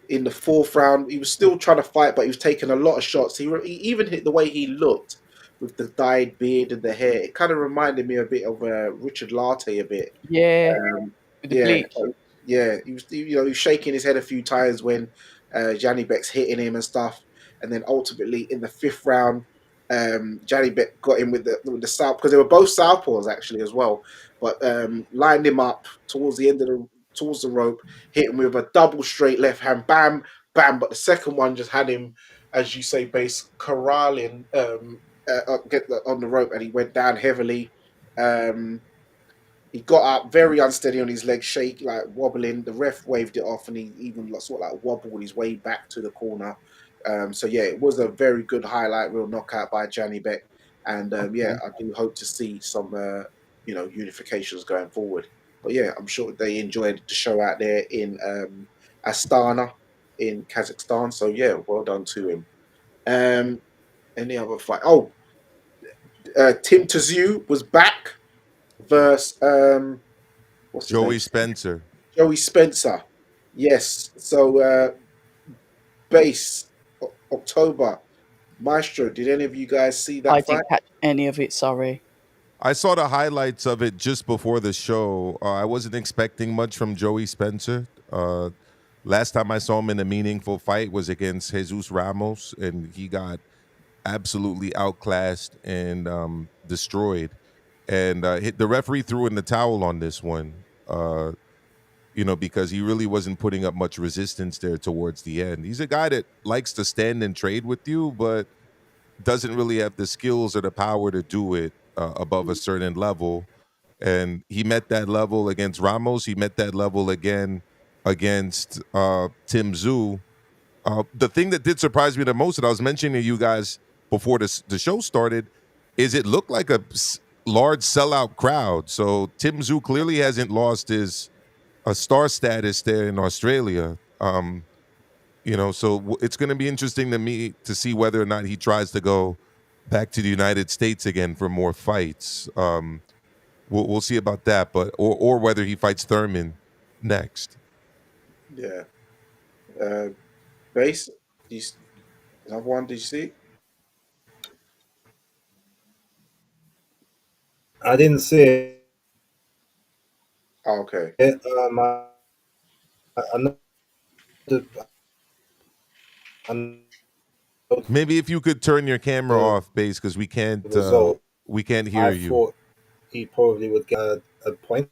in the fourth round. He was still trying to fight, but he was taking a lot of shots. He even hit the way he looked with the dyed beard and the hair. It kind of reminded me a bit of Richard Latte a bit. Yeah, with the Yeah, bleach. yeah. He was shaking his head a few times when Janny Beck's hitting him and stuff, and then ultimately in the fifth round, Janny Beck got him with the south because they were both southpaws actually as well, but lined him up towards the rope, hit him with a double straight left hand, bam, bam. But the second one just had him, as you say, base corralling on the rope, and he went down heavily. Um, he got up very unsteady on his legs, shake like wobbling. The ref waved it off, and he even sort of like wobbled his way back to the corner. So yeah, it was a very good highlight reel knockout by Johnny Beck, and yeah, Okay. I do hope to see some unifications going forward. But yeah, I'm sure they enjoyed the show out there in Astana in Kazakhstan. So yeah, well done to him. Um, any other fight? Oh, Tim Tszyu was back versus what's his name? Joey Spencer. Joey Spencer. Yes. So base October. Maestro, did any of you guys see I that fight? didn't catch any of it. Sorry. I saw the highlights of it just before the show. I wasn't expecting much from Joey Spencer. Last time I saw him in a meaningful fight was against Jesus Ramos, and he got absolutely outclassed and destroyed. And the referee threw in the towel on this one, because he really wasn't putting up much resistance there towards the end. He's a guy that likes to stand and trade with you, but doesn't really have the skills or the power to do it above a certain level. And he met that level against Ramos. He met that level again against Tim Tszyu. The thing that did surprise me the most, that I was mentioning to you guys before the show started, is it looked like a large sellout crowd. So Tim Tszyu clearly hasn't lost his star status there in Australia. So it's going to be interesting to me to see whether or not he tries to go back to the United States again for more fights. We'll see about that, but or whether he fights Thurman next. Yeah. Uh, base. Do you, have one? Did you see? I didn't see Oh, okay. it. I know the, I know Maybe if you could turn your camera the off, base, because result. we can't hear I you. thought he probably would get a point.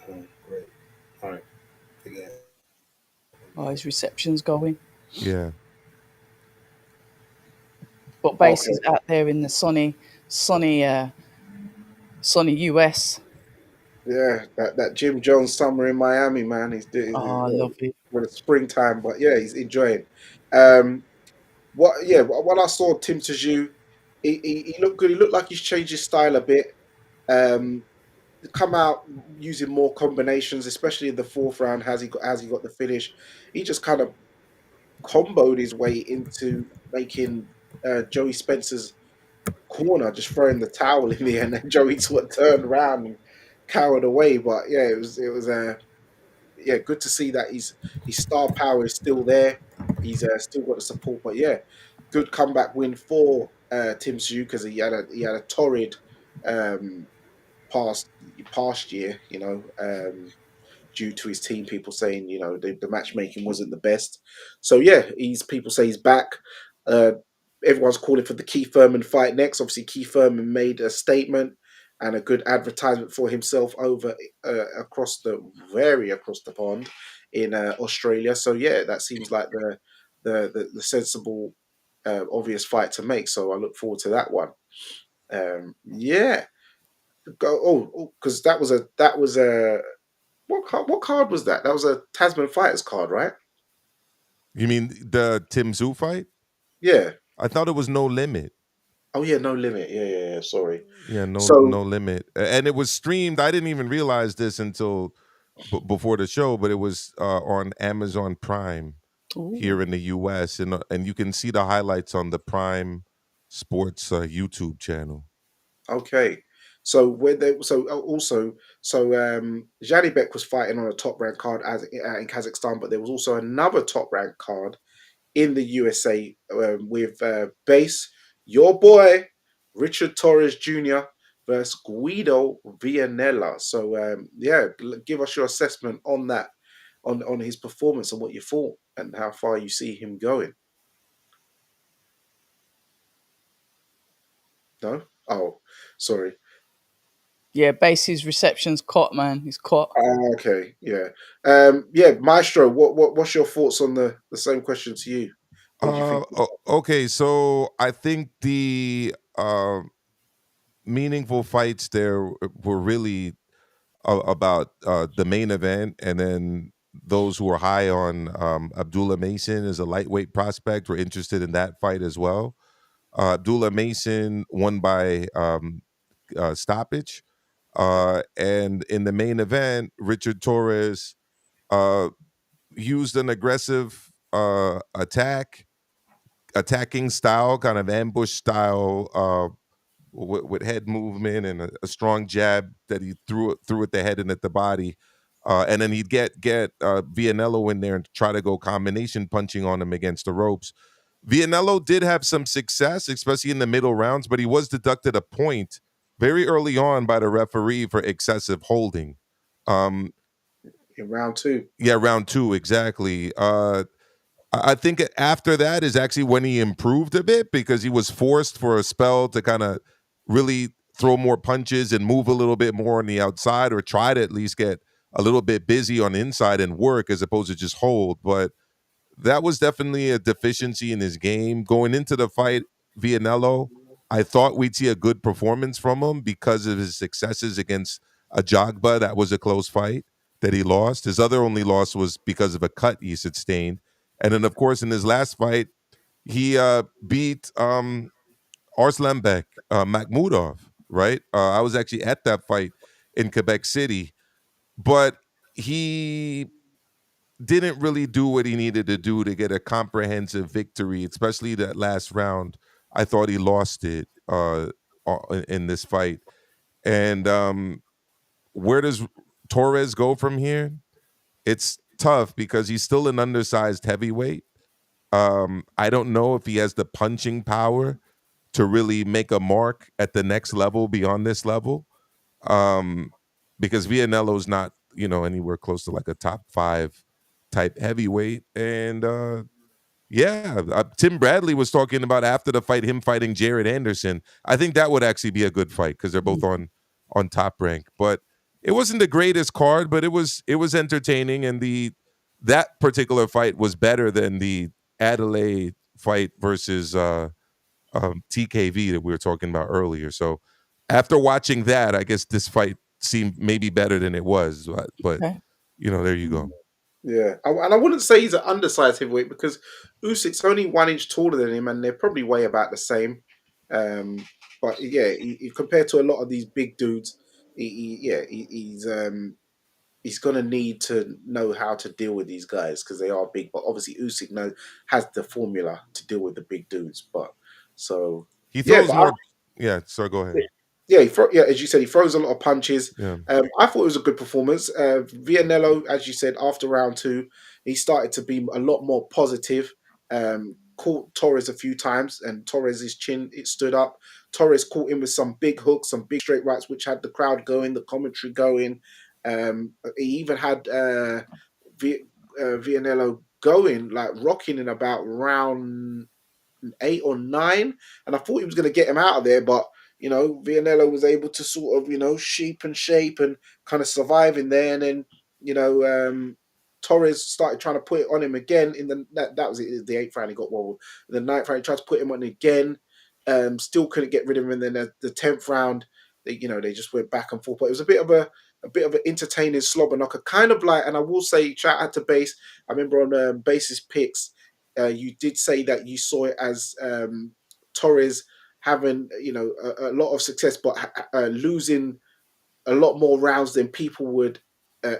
Oh, great. All right. Forget it. Oh, his reception's going. Yeah. But base Okay. is out there in the sunny US. Yeah, that Jim Jones summer in Miami, man. Oh, I love it. for the springtime, but yeah, he's enjoying. When I saw Tim Tszyu, he looked good. He looked like he's changed his style a bit. Um, come out using more combinations, especially in the fourth round. Has he got the finish? He just kind of comboed his way into making Joey Spencer's corner, just throwing the towel in the end, and Joey sort of turned around and cowered away. But yeah, it was yeah, good to see that his star power is still there. He's still got the support, but yeah, good comeback win for Tim Tszyu because he had a torrid um, past past year, due to his team. People saying the matchmaking wasn't the best. So yeah, people say he's back. Uh, Everyone's calling for the Keith Thurman fight next. Obviously, Keith Thurman made a statement. and a good advertisement for himself over across the pond in Australia. So yeah, that seems like the sensible, obvious fight to make. So I look forward to that one. Yeah, go. Oh, because that was a what card was that? That was a Tasman Fighters card, right? You mean the Tim Zoo fight? Yeah. I thought it was No Limit. Oh yeah, no limit. Yeah. Sorry. Yeah, no So limit, and it was streamed. I didn't even realize this until before the show, but it was on Amazon Prime here Ooh. in the U.S. and you can see the highlights on the Prime Sports YouTube channel. okay. So when they so also so Janibek was fighting on a top rank card as in Kazakhstan, but there was also another top rank card in the USA with base your boy Richard Torres Jr. versus Guido Vianella. So yeah, give us your assessment on that, on his performance and what you thought and how far you see him going. No? Oh, sorry. Yeah, Bass's reception's caught, man. He's caught. Okay, yeah. Yeah, Maestro, what's your thoughts on the same question to you? What do you think? Okay, so I think the meaningful fights there were really about the main event, and then those who are high on Abdullah Mason as a lightweight prospect were interested in that fight as well. Abdullah Mason won by stoppage, and in the main event, Richard Torres uh, used an aggressive attacking style, kind of ambush style, with head movement and a strong jab that he threw at the head and at the body, and then he'd get Vianello in there and try to go combination punching on him against the ropes. Vianello did have some success, especially in the middle rounds, but he was deducted a point very early on by the referee for excessive holding. Um, In round two. yeah, round two exactly. I think after that is actually when he improved a bit because he was forced for a spell to kind of really throw more punches and move a little bit more on the outside, or try to at least get a little bit busy on the inside and work as opposed to just hold. But that was definitely a deficiency in his game. Going into the fight, Vianello, I thought we'd see a good performance from him because of his successes against Ajagba. That was a close fight that he lost. His other only loss was because of a cut he sustained. And then, of course, in his last fight, he beat Arslanbek Makhmudov, right? I was actually at that fight in Quebec City, but he didn't really do what he needed to do to get a comprehensive victory, especially that last round. I thought he lost it in this fight. And where does Torres go from here? It's tough because he's still an undersized heavyweight. I don't know if he has the punching power to really make a mark at the next level beyond this level. Um, because Vianello's not, anywhere close to like a top 5 type heavyweight. And yeah, Tim Bradley was talking about after the fight him fighting Jared Anderson. I think that would actually be a good fight because they're both on top rank. But it wasn't the greatest card, but it was entertaining, and the that particular fight was better than the Adelaide fight versus TKV that we were talking about earlier. So after watching that, I guess this fight seemed maybe better than it was. But Okay. there you go. Yeah, and I wouldn't say he's an undersized heavyweight because Usyk's only 1 inch taller than him, and they're probably weigh about the same. Um, but yeah, compared to a lot of these big dudes, he's gonna need to know how to deal with these guys because they are big. But obviously, Usyk has the formula to deal with the big dudes. But so He yeah, throws but more. Yeah, so go ahead. yeah, yeah, as you said, he throws a lot of punches. Yeah. I thought it was a good performance. Vianello, as you said, after round two, he started to be a lot more positive. Caught Torres a few times, and Torres's chin it stood up. Torres caught him with some big hooks, some big straight rights, which had the crowd going, the commentary going. He even had Vianello going, like rocking in about round 8 or 9, and I thought he was going to get him out of there, but Vianello was able to sort of, sheep and shape and kind of survive in there. And then, you know, Torres started trying to put it on him again in that was it, the eighth round. He got wobbled. The ninth round, he tried to put him on again. Still couldn't get rid of him. And then the 10th round, they just went back and forth. But it was a bit of an entertaining slobber knocker, kind of like. And I will say, shout out to Base. I remember on Base's picks, you did say that you saw it as Torres having a lot of success, but losing a lot more rounds than people would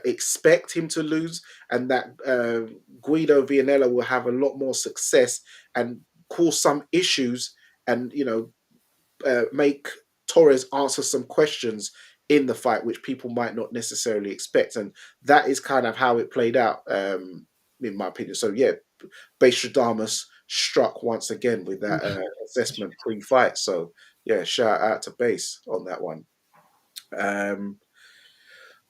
expect him to lose, and that Guido Vianella will have a lot more success and cause some issues, and make Torres answer some questions in the fight which people might not necessarily expect, and that is kind of how it played out, in my opinion. So yeah, Stradamus struck once again with that assessment pre-fight. So yeah, shout out to Base on that one.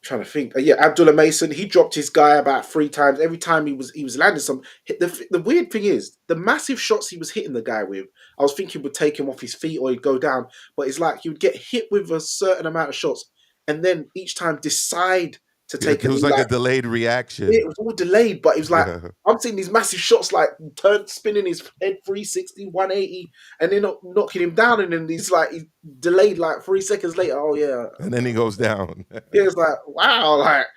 Trying to think. Yeah, Abdullah Mason. He dropped his guy about 3 times. Every time he was landing some. The weird thing is the massive shots he was hitting the guy with. I was thinking would take him off his feet or he'd go down, but it's like he would get hit with a certain amount of shots, and then each time decide to Yeah, take it a was knee. like a Like, delayed yeah, reaction. it was all delayed, but it was like Yeah. I'm seeing these massive shots, like spinning his head 360, 180, and then knocking him down, and then he's delayed like 3 seconds later. Oh yeah, And then he goes down. yeah, it's like wow, like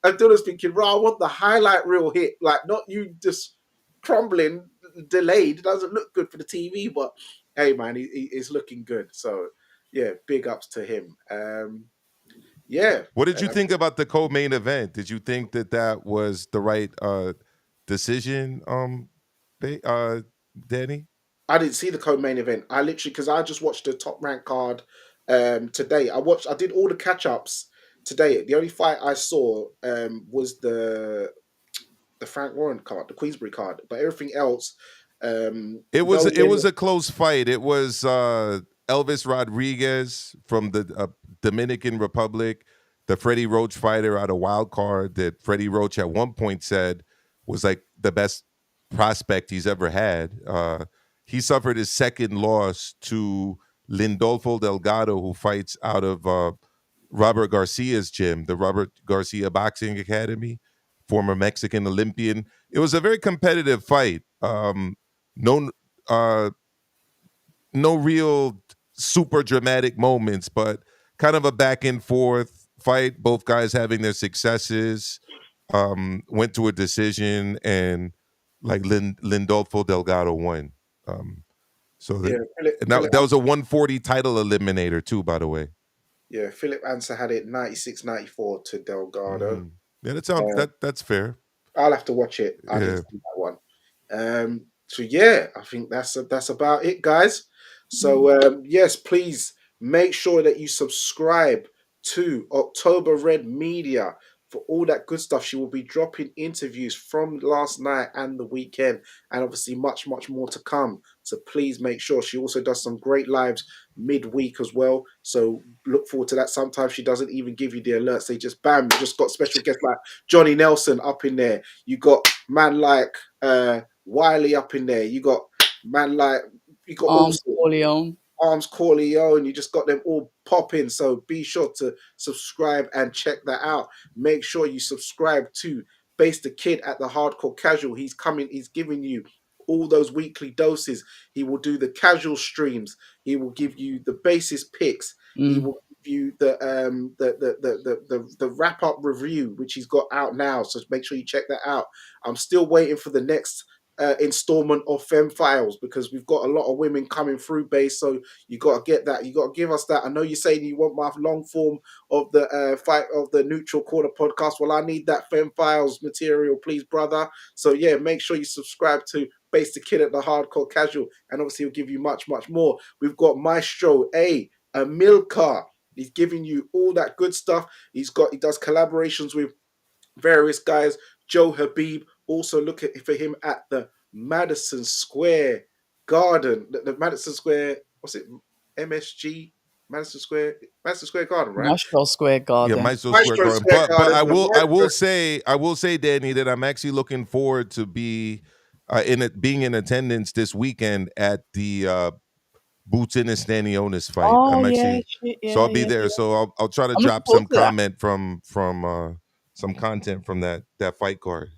Abdullah's thinking, bro, I want the highlight reel hit, like not you just crumbling, delayed. It doesn't look good for the TV, but hey, man, he's looking good. So yeah, big ups to him. Yeah, What did you think about the co-main event? Did you think that was the right decision, Danny? I didn't see the co-main event. I literally, because I just watched the top rank card today. I did all the catch ups today. The only fight I saw was the Frank Warren card, the Queensbury card, but everything else, It was no it win. was a close fight. It was Elvis Rodriguez from the Dominican Republic, the Freddie Roach fighter out of Wild Card that Freddie Roach at one point said was like the best prospect he's ever had. He suffered his second loss to Lindolfo Delgado, who fights out of Robert Garcia's gym, the Robert Garcia Boxing Academy, former Mexican Olympian. It was a very competitive fight. No uh no real super dramatic moments, but kind of a back and forth fight, both guys having their successes. Went to a decision, and like Lindolfo Delgado won. So Yeah, and that was a 140 title eliminator too, by the way. yeah, Philip Ansah had it 96-94 to Delgado. Yeah, Uh, that's fair. I'll have to watch it. I didn't Yeah. see that one. So yeah, I think that's about it, guys. So yes, please make sure that you subscribe to October Red Media for all that good stuff. She will be dropping interviews from last night and the weekend, and obviously much, much more to come. So please make sure. She also does some great lives midweek as well. So look forward to that. Sometimes she doesn't even give you the alerts. They just bam, you just got special guests like Johnny Nelson up in there. You got man like Wiley up in there. You got man like Arms Corleone. Arms Corleone. You just got them all popping. So be sure to subscribe and check that out. Make sure you subscribe to Base the Kid at the Hardcore Casual. He's coming. He's giving you all those weekly doses. He will do the casual streams. He will give you the basis picks. He will give you the wrap up review, which he's got out now. So make sure you check that out. I'm still waiting for the next installment of Femme Files, because we've got a lot of women coming through, Base. So you got to get that. You got to give us that. I know you're saying you want my long form of the fight of the Neutral Corner podcast. Well, I need that Femme Files material, please, brother. So yeah, make sure you subscribe to Base the Kid at the Hardcore Casual, and obviously he'll give you much, much more. We've got Maestro Amilcar. He's giving you all that good stuff. He does collaborations with various guys. Joe Habib. Also look for him at the Madison Square Garden. The Madison Square, what's it? MSG? Madison Square Garden, right? National Square Yeah, Garden. Maestro Square Maestro Garden. Square But Garden. I will say, Danny, that I'm actually looking forward to being in attendance this weekend at the Boots in and Stanionis fight. Oh I'm yeah, actually shit, so yeah, I'll be yeah, there. yeah. So I'll try to I'm looking drop forward some to that. comment from some content from that fight card.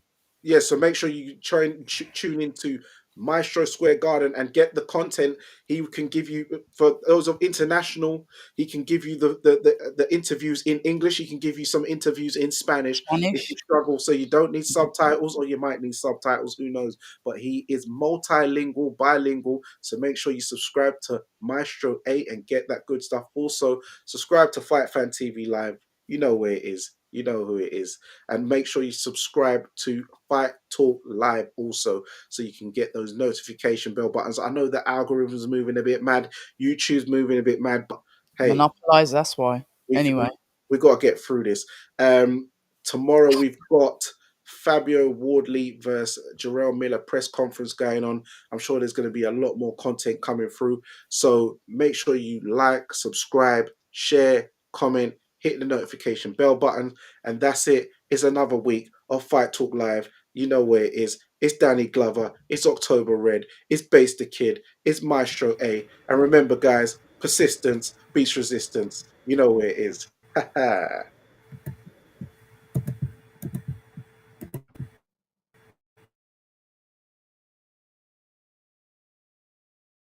Yeah, so make sure you try and tune into Maestro Square Garden and get the content he can give you. For those of international, he can give you the interviews in English. He can give you some interviews in Spanish if you Spanish. struggle. So you don't need subtitles, or you might need subtitles. Who knows? But he is multilingual, bilingual. So make sure you subscribe to Maestro A and get that good stuff. Also, subscribe to Fight Fan TV Live. You know where it is. You know who it is. And make sure you subscribe to Fight Talk Live also, so you can get those notification bell buttons. I know the algorithm's moving a bit mad, YouTube's moving a bit mad, but hey, Monopolize, that's why. we've Anyway, we got to get through this. Tomorrow we've got Fabio Wardley versus Jarrell Miller press conference going on. I'm sure there's going to be a lot more content coming through. So make sure you like, subscribe, share, comment, hit the notification bell button, and that's it. It's another week of Fight Talk Live. You know where it is. It's Danny Glover. It's October Red. It's Base the Kid. It's Maestro A. And remember, guys, persistence beats resistance. You know where it is.